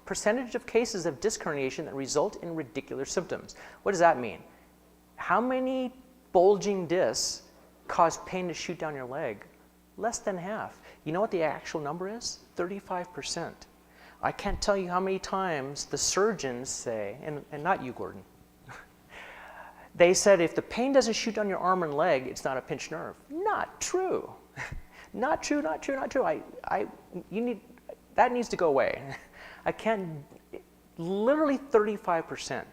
Percentage of cases of disc herniation that result in radicular symptoms. What does that mean? How many bulging discs cause pain to shoot down your leg? Less than half. You know what the actual number is? 35%. I can't tell you how many times the surgeons say, and not you, Gordon, they said if the pain doesn't shoot down your arm and leg, it's not a pinched nerve. Not true. Not true, not true, not true. That needs to go away. I can't, literally 35%.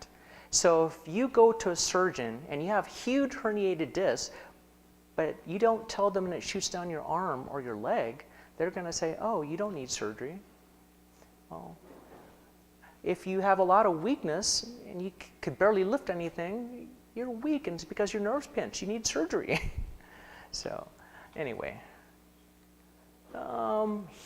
So if you go to a surgeon and you have huge herniated discs, but you don't tell them and it shoots down your arm or your leg, they're going to say, oh, you don't need surgery. Well, if you have a lot of weakness and you could barely lift anything, you're weak and it's because your nerve's pinched. You need surgery. So anyway,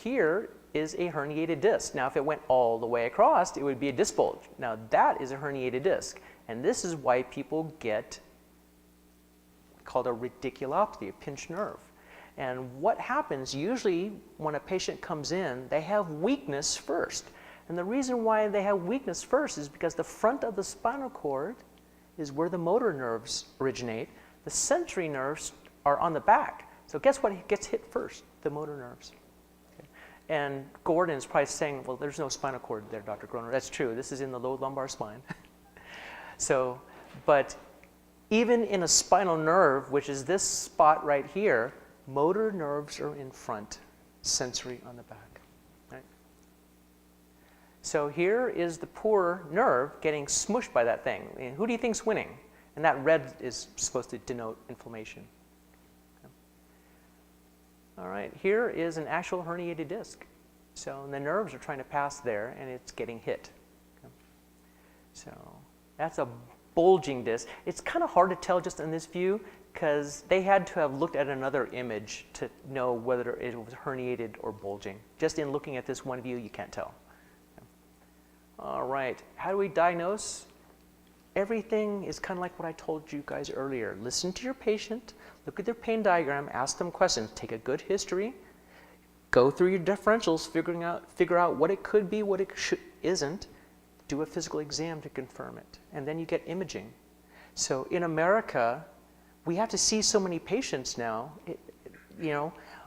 here is a herniated disc. Now, if it went all the way across, it would be a disc bulge. Now, that is a herniated disc. And this is why people get called a radiculopathy, a pinched nerve. And what happens usually when a patient comes in, they have weakness first. And the reason why they have weakness first is because the front of the spinal cord is where the motor nerves originate. The sensory nerves are on the back. So guess what gets hit first? The motor nerves. Okay. And Gordon is probably saying, well, there's no spinal cord there, Dr. Groner. That's true. This is in the low lumbar spine. So, but even in a spinal nerve, which is this spot right here, motor nerves are in front, sensory on the back. Right? So here is the poor nerve getting smushed by that thing. And who do you think's winning? And that red is supposed to denote inflammation. Okay. All right, here is an actual herniated disc. So the nerves are trying to pass there, and it's getting hit. Okay. So that's a bulging disc. It's kind of hard to tell just in this view because they had to have looked at another image to know whether it was herniated or bulging. Just in looking at this one view, you can't tell. Okay. All right, how do we diagnose? Everything is kind of like what I told you guys earlier. Listen to your patient, look at their pain diagram, ask them questions, take a good history, go through your differentials, figure out what it could be, what it isn't, do a physical exam to confirm it, and then you get imaging. So in America, we have to see so many patients now.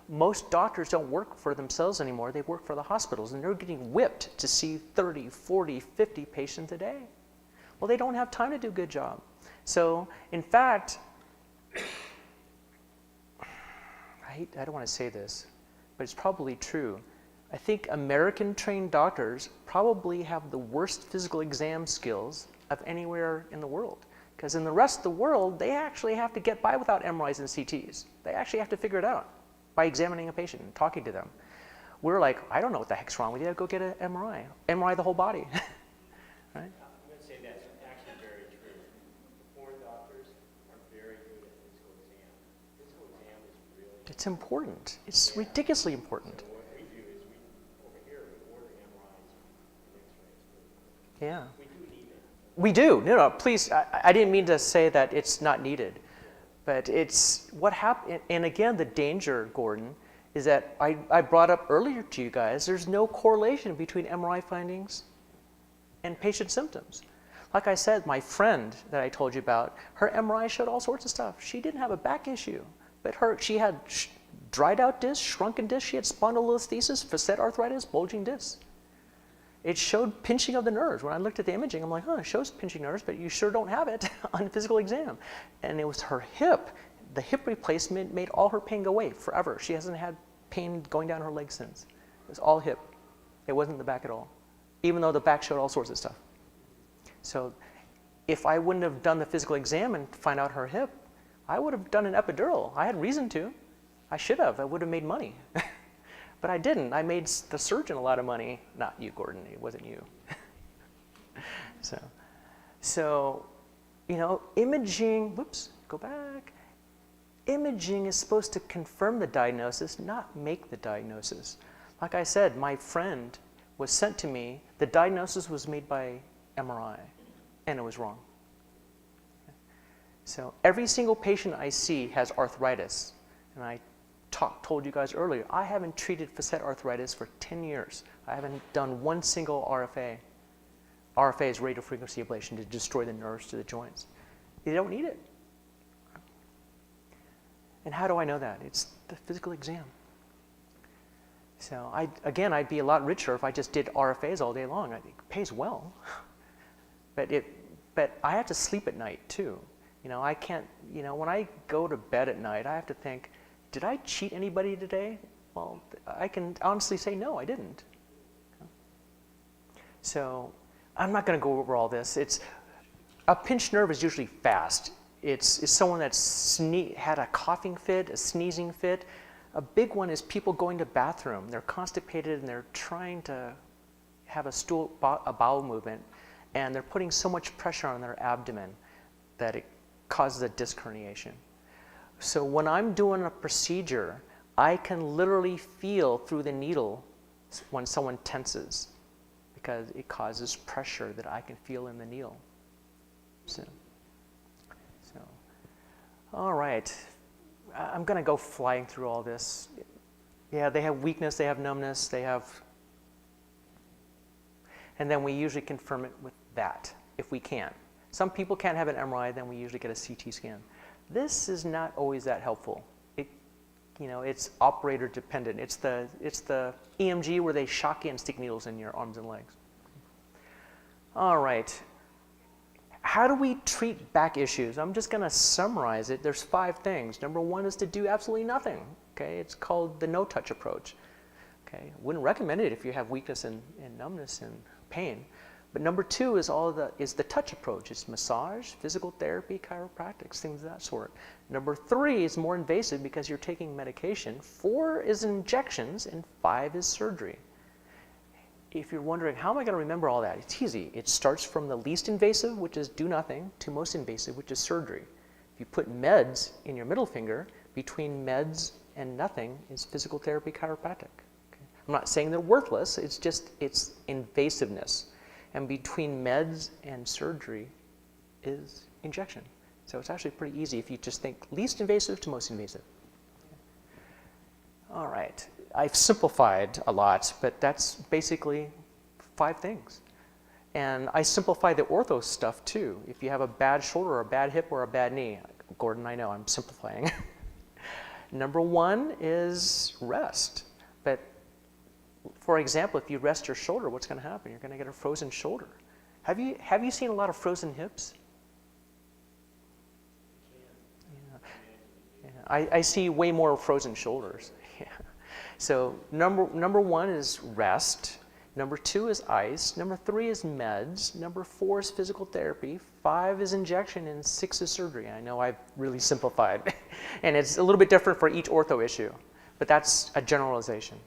Most doctors don't work for themselves anymore. They work for the hospitals, and they're getting whipped to see 30, 40, 50 patients a day. Well, they don't have time to do a good job. So, in fact, I don't want to say this, but it's probably true. I think American-trained doctors probably have the worst physical exam skills of anywhere in the world. Because in the rest of the world, they actually have to get by without MRIs and CTs. They actually have to figure it out by examining a patient and talking to them. We're like, I don't know what the heck's wrong with you. Go get an MRI. MRI the whole body. Right? I'm going to say that's actually very true. Foreign doctors are very good at physical exam. Physical exam is really It's important. It's ridiculously important. So what we do is over here, we order MRIs and X-rays. Yeah. We do need it. We do. No, please. I didn't mean to say that it's not needed. But it's what happened. And again, the danger, Gordon, is that I brought up earlier to you guys, there's no correlation between MRI findings and patient symptoms. Like I said, my friend that I told you about, her MRI showed all sorts of stuff. She didn't have a back issue, but she had dried out discs, shrunken discs, she had spondylolisthesis, facet arthritis, bulging discs. It showed pinching of the nerves. When I looked at the imaging, I'm like, it shows pinching nerves, but you sure don't have it on physical exam. And it was her hip. The hip replacement made all her pain go away forever. She hasn't had pain going down her leg since. It was all hip. It wasn't the back at all, even though the back showed all sorts of stuff. So if I wouldn't have done the physical exam and find out her hip, I would have done an epidural. I had reason to. I should have. I would have made money. But I didn't. I made the surgeon a lot of money. Not you, Gordon. It wasn't you. So, imaging, whoops, go back. Imaging is supposed to confirm the diagnosis, not make the diagnosis. Like I said, my friend was sent to me. The diagnosis was made by MRI, and it was wrong. So every single patient I see has arthritis, and I told you guys earlier, I haven't treated facet arthritis for 10 years. I haven't done one single RFA. RFA is radiofrequency ablation to destroy the nerves to the joints. You don't need it. And how do I know that? It's the physical exam. So I'd be a lot richer if I just did RFAs all day long. It pays well, but I have to sleep at night too. I can't. When I go to bed at night, I have to think, did I cheat anybody today? Well, I can honestly say no, I didn't. So I'm not going to go over all this. A pinched nerve is usually fast. It's someone that's had a coughing fit, a sneezing fit. A big one is people going to bathroom. They're constipated and they're trying to have a bowel movement, and they're putting so much pressure on their abdomen that it causes a disc herniation. So when I'm doing a procedure, I can literally feel through the needle when someone tenses, because it causes pressure that I can feel in the needle. So all right. I'm going to go flying through all this. Yeah, they have weakness, they have numbness, and then we usually confirm it with that, if we can. Some people can't have an MRI, then we usually get a CT scan. This is not always that helpful. It's operator dependent. It's the EMG where they shock you and stick needles in your arms and legs. All right. How do we treat back issues? I'm just going to summarize it. There's 5 things. Number 1 is to do absolutely nothing. Okay, it's called the no-touch approach. Okay, wouldn't recommend it if you have weakness and numbness and pain. But number 2 is the touch approach. It's massage, physical therapy, chiropractics, things of that sort. Number 3 is more invasive because you're taking medication. 4 is injections, and 5 is surgery. If you're wondering, how am I going to remember all that? It's easy. It starts from the least invasive, which is do nothing, to most invasive, which is surgery. If you put meds in your middle finger, between meds and nothing is physical therapy, chiropractic. Okay? I'm not saying they're worthless. It's invasiveness. And between meds and surgery is injection. So it's actually pretty easy if you just think least invasive to most invasive. All right. I've simplified a lot, but that's basically 5 things. And I simplify the ortho stuff too. If you have a bad shoulder or a bad hip or a bad knee, Gordon, I know I'm simplifying. Number 1 is rest. But for example, if you rest your shoulder, what's going to happen? You're going to get a frozen shoulder. Have you seen a lot of frozen hips? Yeah. I see way more frozen shoulders. Yeah. So number 1 is rest. Number 2 is ice. Number 3 is meds. Number 4 is physical therapy. 5 is injection, and 6 is surgery. I know I've really simplified, and it's a little bit different for each ortho issue, but that's a generalization.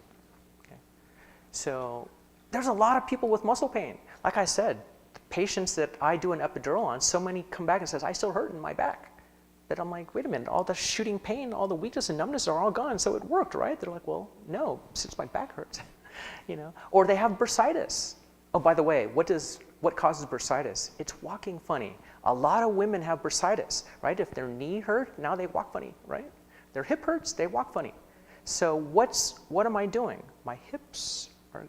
Okay. So there's a lot of people with muscle pain. Like I said, the patients that I do an epidural on, so many come back and says, I still hurt in my back. That I'm like, wait a minute, all the shooting pain, all the weakness and numbness are all gone, so it worked, right? They're like, well, no, since my back hurts, Or they have bursitis. Oh, by the way, what causes bursitis? It's walking funny. A lot of women have bursitis, right? If their knee hurt, now they walk funny, right? Their hip hurts, they walk funny. So what am I doing? My hips are,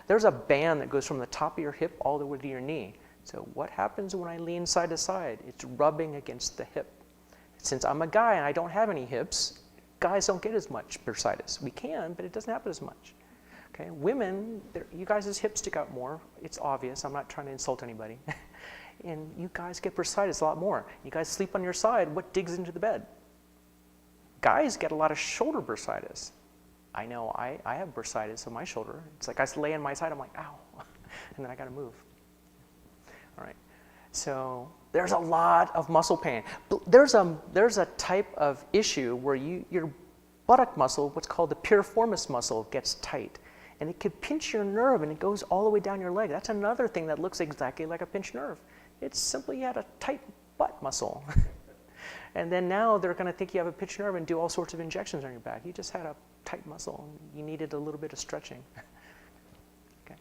there's a band that goes from the top of your hip all the way to your knee. So what happens when I lean side to side? It's rubbing against the hip. Since I'm a guy and I don't have any hips, guys don't get as much bursitis. We can, but it doesn't happen as much. Okay, women, you guys' hips stick out more. It's obvious. I'm not trying to insult anybody. And you guys get bursitis a lot more. You guys sleep on your side. What digs into the bed? Guys get a lot of shoulder bursitis. I know I have bursitis on my shoulder. It's like I lay on my side. I'm like, ow, and then I got to move. All right. So there's a lot of muscle pain. There's a type of issue where your buttock muscle, what's called the piriformis muscle, gets tight. And it could pinch your nerve and it goes all the way down your leg. That's another thing that looks exactly like a pinched nerve. It's simply you had a tight butt muscle. And then now they're going to think you have a pinched nerve and do all sorts of injections on your back. You just had a tight muscle. You needed a little bit of stretching. Okay.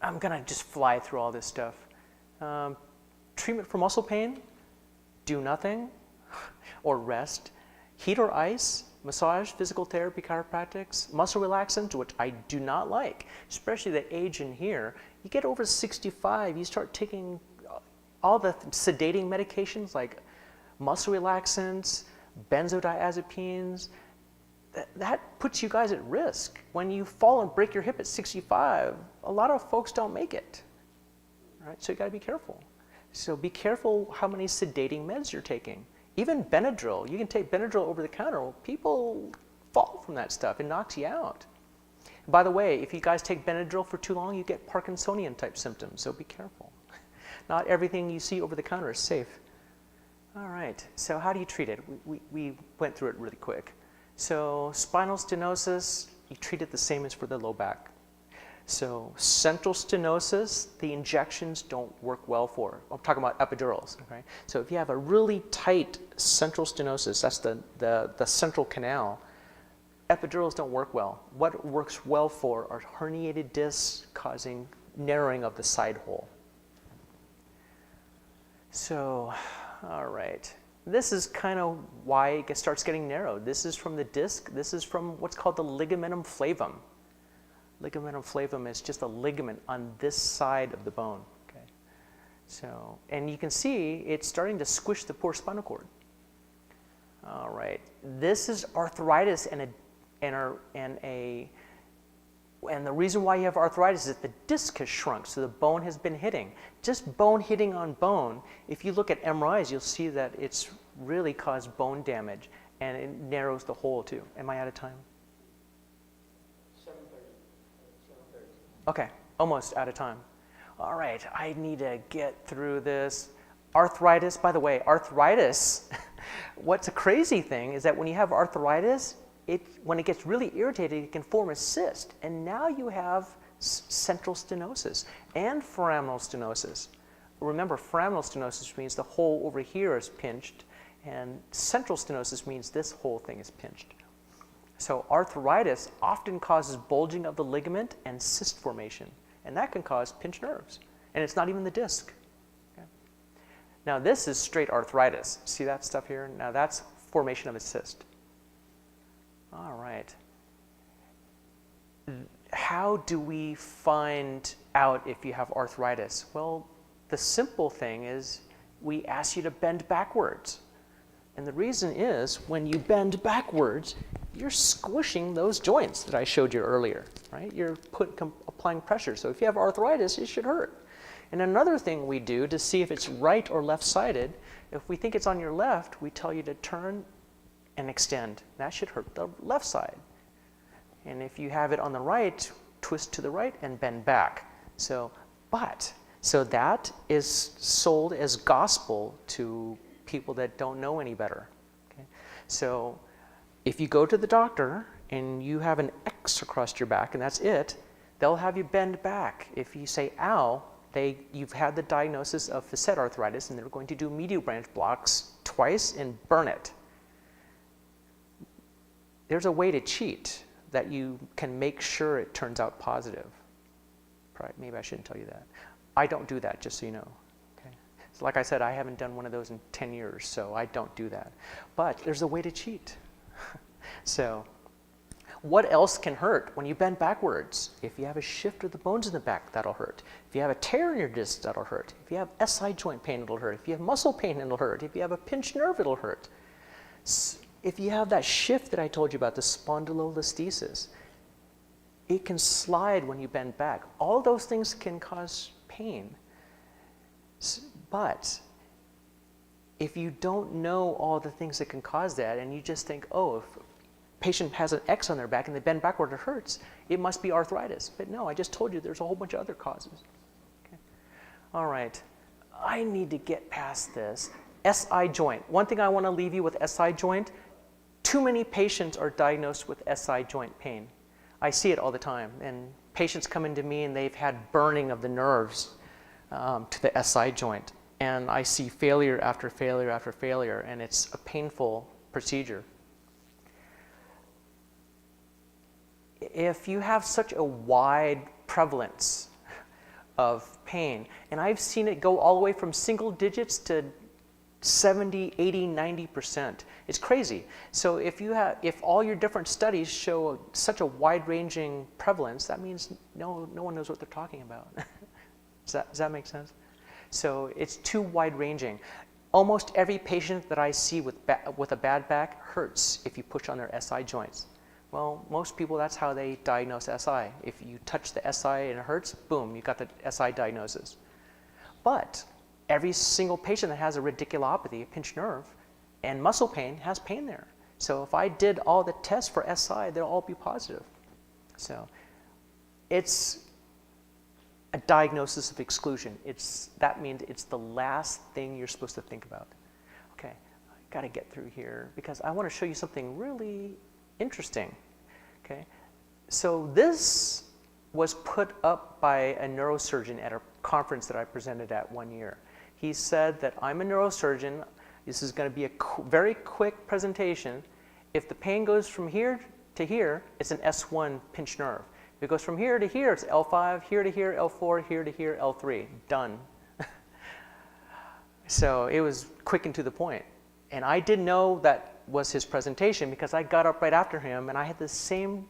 I'm going to just fly through all this stuff. Treatment for muscle pain, do nothing or rest. Heat or ice, massage, physical therapy, chiropractics, muscle relaxants, which I do not like, especially the age in here. You get over 65, you start taking all the sedating medications like muscle relaxants, benzodiazepines, that puts you guys at risk. When you fall and break your hip at 65, a lot of folks don't make it. Right? So you got to be careful. So be careful how many sedating meds you're taking. Even Benadryl, you can take Benadryl over the counter. Well, people fall from that stuff. It knocks you out. By the way, if you guys take Benadryl for too long, you get Parkinsonian type symptoms, so be careful. Not everything you see over the counter is safe. All right, so how do you treat it? We went through it really quick. So spinal stenosis, you treat it the same as for the low back. So central stenosis, the injections don't work well for. I'm talking about epidurals. Okay? So if you have a really tight central stenosis, that's the central canal, epidurals don't work well. What it works well for are herniated discs causing narrowing of the side hole. So, all right. This is kind of why it starts getting narrowed. This is from the disc. This is from what's called the ligamentum flavum. Ligamentum flavum is just a ligament on this side of the bone. Okay. So, and you can see it's starting to squish the poor spinal cord. All right. This is arthritis and the reason why you have arthritis is that the disc has shrunk, so the bone has been hitting. Just bone hitting on bone, if you look at MRIs, you'll see that it's really caused bone damage, and it narrows the hole too. Am I out of time? 7:30. Okay, almost out of time. All right, I need to get through this. Arthritis, by the way, arthritis, what's a crazy thing is that when you have arthritis, when it gets really irritated, it can form a cyst. And now you have central stenosis and foraminal stenosis. Remember, foraminal stenosis means the hole over here is pinched, and central stenosis means this whole thing is pinched. So arthritis often causes bulging of the ligament and cyst formation, and that can cause pinched nerves. And it's not even the disc. Okay? Now this is straight arthritis. See that stuff here? Now that's formation of a cyst. All right. How do we find out if you have arthritis? Well, the simple thing is we ask you to bend backwards. And the reason is when you bend backwards, you're squishing those joints that I showed you earlier, right? You're applying pressure. So if you have arthritis, it should hurt. And another thing we do to see if it's right or left-sided, if we think it's on your left, we tell you to turn and extend. That should hurt the left side. And if you have it on the right, twist to the right and bend back. So that is sold as gospel to people that don't know any better. Okay? So if you go to the doctor and you have an X across your back and that's it, they'll have you bend back. If you say, ow, you've had the diagnosis of facet arthritis and they're going to do medial branch blocks twice and burn it. There's a way to cheat that you can make sure it turns out positive. Probably, maybe I shouldn't tell you that. I don't do that, just so you know. Okay? So like I said, I haven't done one of those in 10 years, so I don't do that. But there's a way to cheat. So what else can hurt when you bend backwards? If you have a shift of the bones in the back, that'll hurt. If you have a tear in your disc, that'll hurt. If you have SI joint pain, it'll hurt. If you have muscle pain, it'll hurt. If you have a pinched nerve, it'll hurt. If you have that shift that I told you about, the spondylolisthesis, it can slide when you bend back. All those things can cause pain. But if you don't know all the things that can cause that, and you just think, oh, if a patient has an X on their back and they bend backward, it hurts, it must be arthritis. But no, I just told you there's a whole bunch of other causes. Okay. All right, I need to get past this. SI joint. One thing I want to leave you with SI joint, too many patients are diagnosed with SI joint pain. I see it all the time, and patients come into me and they've had burning of the nerves to the SI joint, and I see failure after failure after failure, and it's a painful procedure. If you have such a wide prevalence of pain, and I've seen it go all the way from single digits to 70, 80, 90%. It's crazy. So if all your different studies show such a wide-ranging prevalence, that means no one knows what they're talking about. Does that make sense? So it's too wide-ranging. Almost every patient that I see with a bad back hurts if you push on their SI joints. Well, most people, that's how they diagnose SI. If you touch the SI and it hurts, boom, you got the SI diagnosis. But every single patient that has a radiculopathy, a pinched nerve, and muscle pain has pain there. So if I did all the tests for SI, they'll all be positive. So it's a diagnosis of exclusion. That means it's the last thing you're supposed to think about. Okay, I got to get through here because I want to show you something really interesting. Okay, so this was put up by a neurosurgeon at a conference that I presented at one year. He said that I'm a neurosurgeon. This is going to be a very quick presentation. If the pain goes from here to here, it's an S1 pinched nerve. If it goes from here to here, it's L5, here to here, L4, here to here, L3. Done. So it was quick and to the point. And I didn't know that was his presentation because I got up right after him and I had the same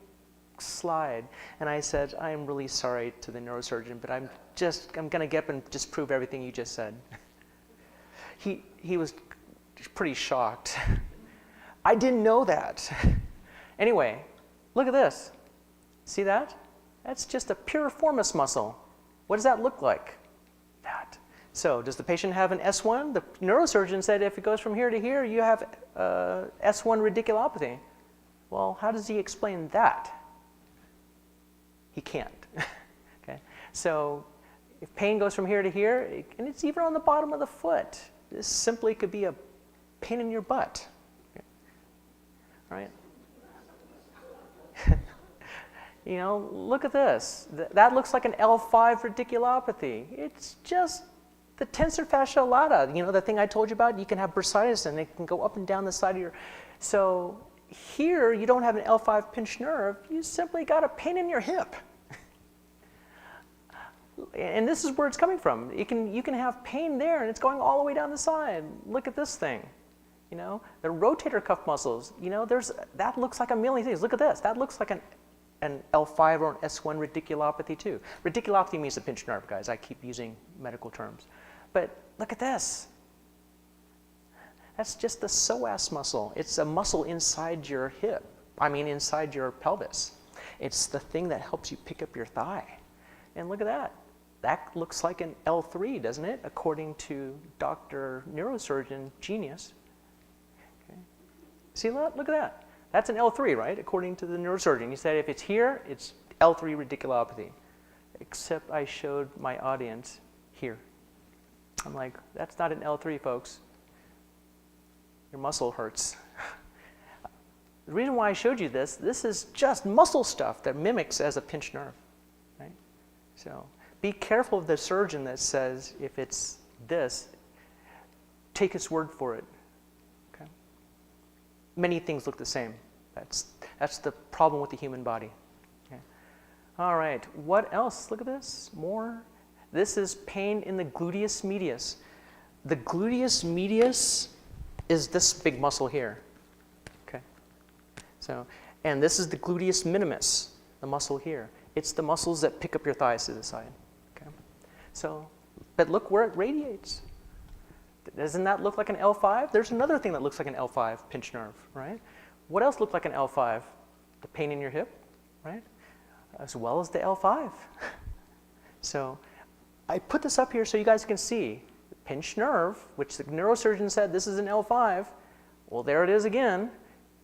slide. And I said, I'm really sorry to the neurosurgeon, but I'm going to get up and just prove everything you just said. He was pretty shocked. I didn't know that. Anyway, look at this. See that? That's just a piriformis muscle. What does that look like? That. So does the patient have an S1? The neurosurgeon said if it goes from here to here, you have S1 radiculopathy. Well, how does he explain that? He can't. Okay. So if pain goes from here to here, and it's even on the bottom of the foot, this simply could be a pain in your butt. Okay. All right. You know, look at this. That looks like an L5 radiculopathy. It's just the tensor fascia lata. You know, the thing I told you about? You can have bursitis and it can go up and down the side of your... So here, you don't have an L5 pinched nerve. You simply got a pain in your hip. And this is where it's coming from. You can have pain there and it's going all the way down the side. Look at this thing. You know, the rotator cuff muscles, you know, that looks like a million things. Look at this. That looks like an L5 or an S1 radiculopathy too. Radiculopathy means a pinched nerve, guys. I keep using medical terms. But look at this. That's just the psoas muscle. It's a muscle inside your hip. Inside your pelvis. It's the thing that helps you pick up your thigh. And look at that. That looks like an L3, doesn't it? According to Dr. Neurosurgeon Genius. Okay. See that? Look at that. That's an L3, right? According to the neurosurgeon. He said if it's here, it's L3 radiculopathy. Except I showed my audience here. I'm like, that's not an L3, folks. Your muscle hurts. The reason why I showed you this is just muscle stuff that mimics as a pinched nerve, right? So be careful of the surgeon that says if it's this, take his word for it. Many things look the same. That's the problem with the human body. Okay. All right, what else? Look at this, more. This is pain in the gluteus medius. The gluteus medius is this big muscle here. Okay. So, and this is the gluteus minimus, the muscle here. It's the muscles that pick up your thighs to the side. Okay. So, but look where it radiates. Doesn't that look like an L5? There's another thing that looks like an L5 pinched nerve, right? What else looked like an L5? The pain in your hip, right? As well as the L5. So I put this up here so you guys can see the pinched nerve, which the neurosurgeon said this is an L5. Well, there it is again.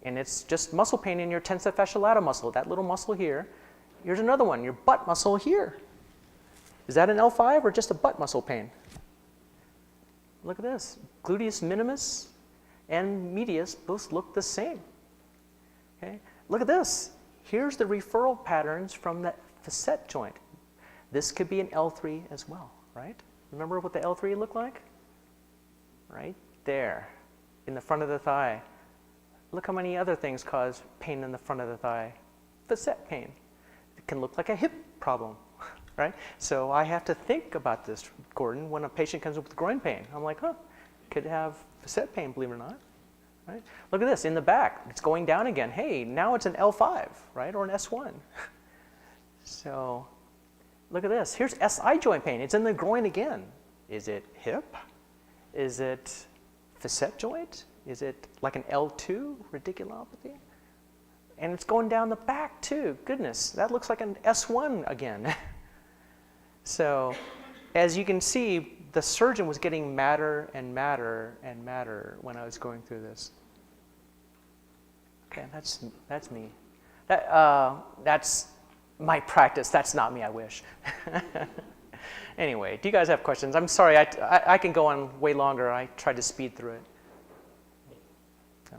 And it's just muscle pain in your tensor fascia lata muscle, that little muscle here. Here's another one, your butt muscle here. Is that an L5 or just a butt muscle pain? Look at this. Gluteus minimus and medius both look the same. Okay? Look at this. Here's the referral patterns from the facet joint. This could be an L3 as well, right? Remember what the L3 looked like? Right there, in the front of the thigh. Look how many other things cause pain in the front of the thigh. Facet pain. It can look like a hip problem. Right? So I have to think about this, Gordon, when a patient comes up with groin pain. I'm like, could have facet pain, believe it or not. Right? Look at this, in the back, it's going down again. Hey, now it's an L5, right, or an S1. So look at this. Here's SI joint pain. It's in the groin again. Is it hip? Is it facet joint? Is it like an L2 radiculopathy? And it's going down the back too. Goodness, that looks like an S1 again. So, as you can see, the surgeon was getting madder and madder and madder when I was going through this. Okay, that's me. That's my practice. That's not me, I wish. Anyway, do you guys have questions? I'm sorry, I can go on way longer. I tried to speed through it. So.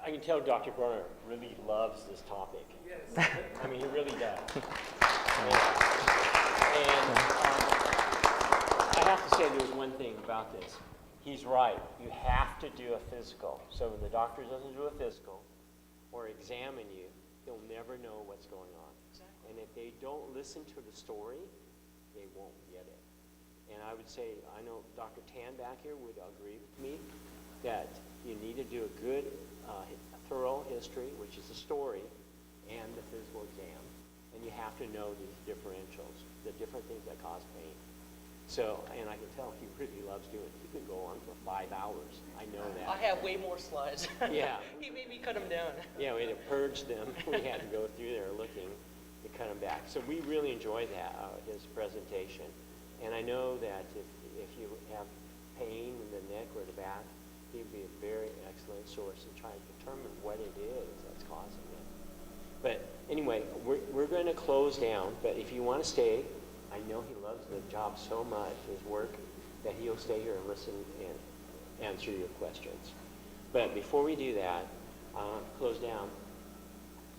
I can tell Dr. Groner really loves this topic. Yes. I mean, he really does. And I have to say there's one thing about this. He's right. You have to do a physical. So when the doctor doesn't do a physical or examine you, he'll never know what's going on. Exactly. And if they don't listen to the story, they won't get it. And I would say, I know Dr. Tan back here would agree with me that you need to do a good, thorough history, which is the story, and the physical exam. And you have to know these differentials, the different things that cause pain. So, and I can tell he really loves doing it. He could go on for 5 hours. I know that. I have way more slides. Yeah. He made me cut them down. Yeah, we had to purge them. We had to go through there looking to cut them back. So we really enjoyed that, his presentation. And I know that if you have pain in the neck or the back, he'd be a very excellent source in trying to determine what it is that's causing it. But anyway, we're going to close down. But if you want to stay, I know he loves the job so much, his work, that he'll stay here and listen and answer your questions. But before we do that, close down,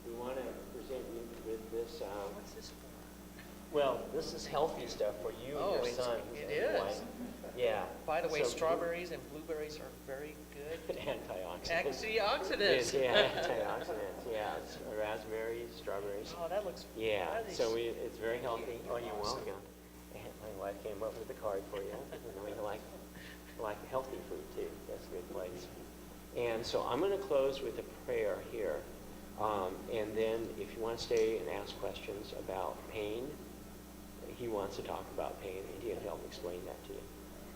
we want to present you with this. What's this for? Well, this is healthy stuff for you and your son. It is. Yeah. By the way, So- strawberries and blueberries are very good. Antioxidants. Antioxidants. Yeah, antioxidants. Yeah, it's raspberries, strawberries. Oh, that looks. Yeah, that is- so it's very healthy. Oh, you're welcome. And my wife came up with a card for you. You know, like healthy food too. That's a good place. And so I'm going to close with a prayer here. And then if you want to stay and ask questions about pain, he wants to talk about pain, and he'll help explain that to you.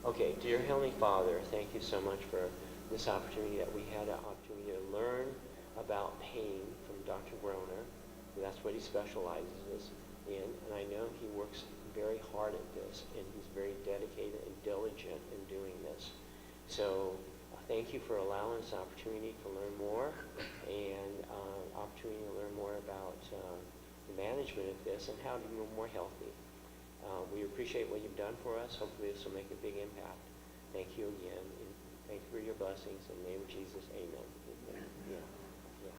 Okay, dear Heavenly Father, thank you so much for this opportunity that we had an opportunity to learn about pain from Dr. Groner. That's what he specializes in, and I know he works very hard at this, and he's very dedicated and diligent in doing this. So thank you for allowing us the opportunity to learn more, and opportunity to learn more about the management of this and how to be more healthy. We appreciate what you've done for us. Hopefully this will make a big impact. Thank you again. And thank you for your blessings. In the name of Jesus, amen. Yeah.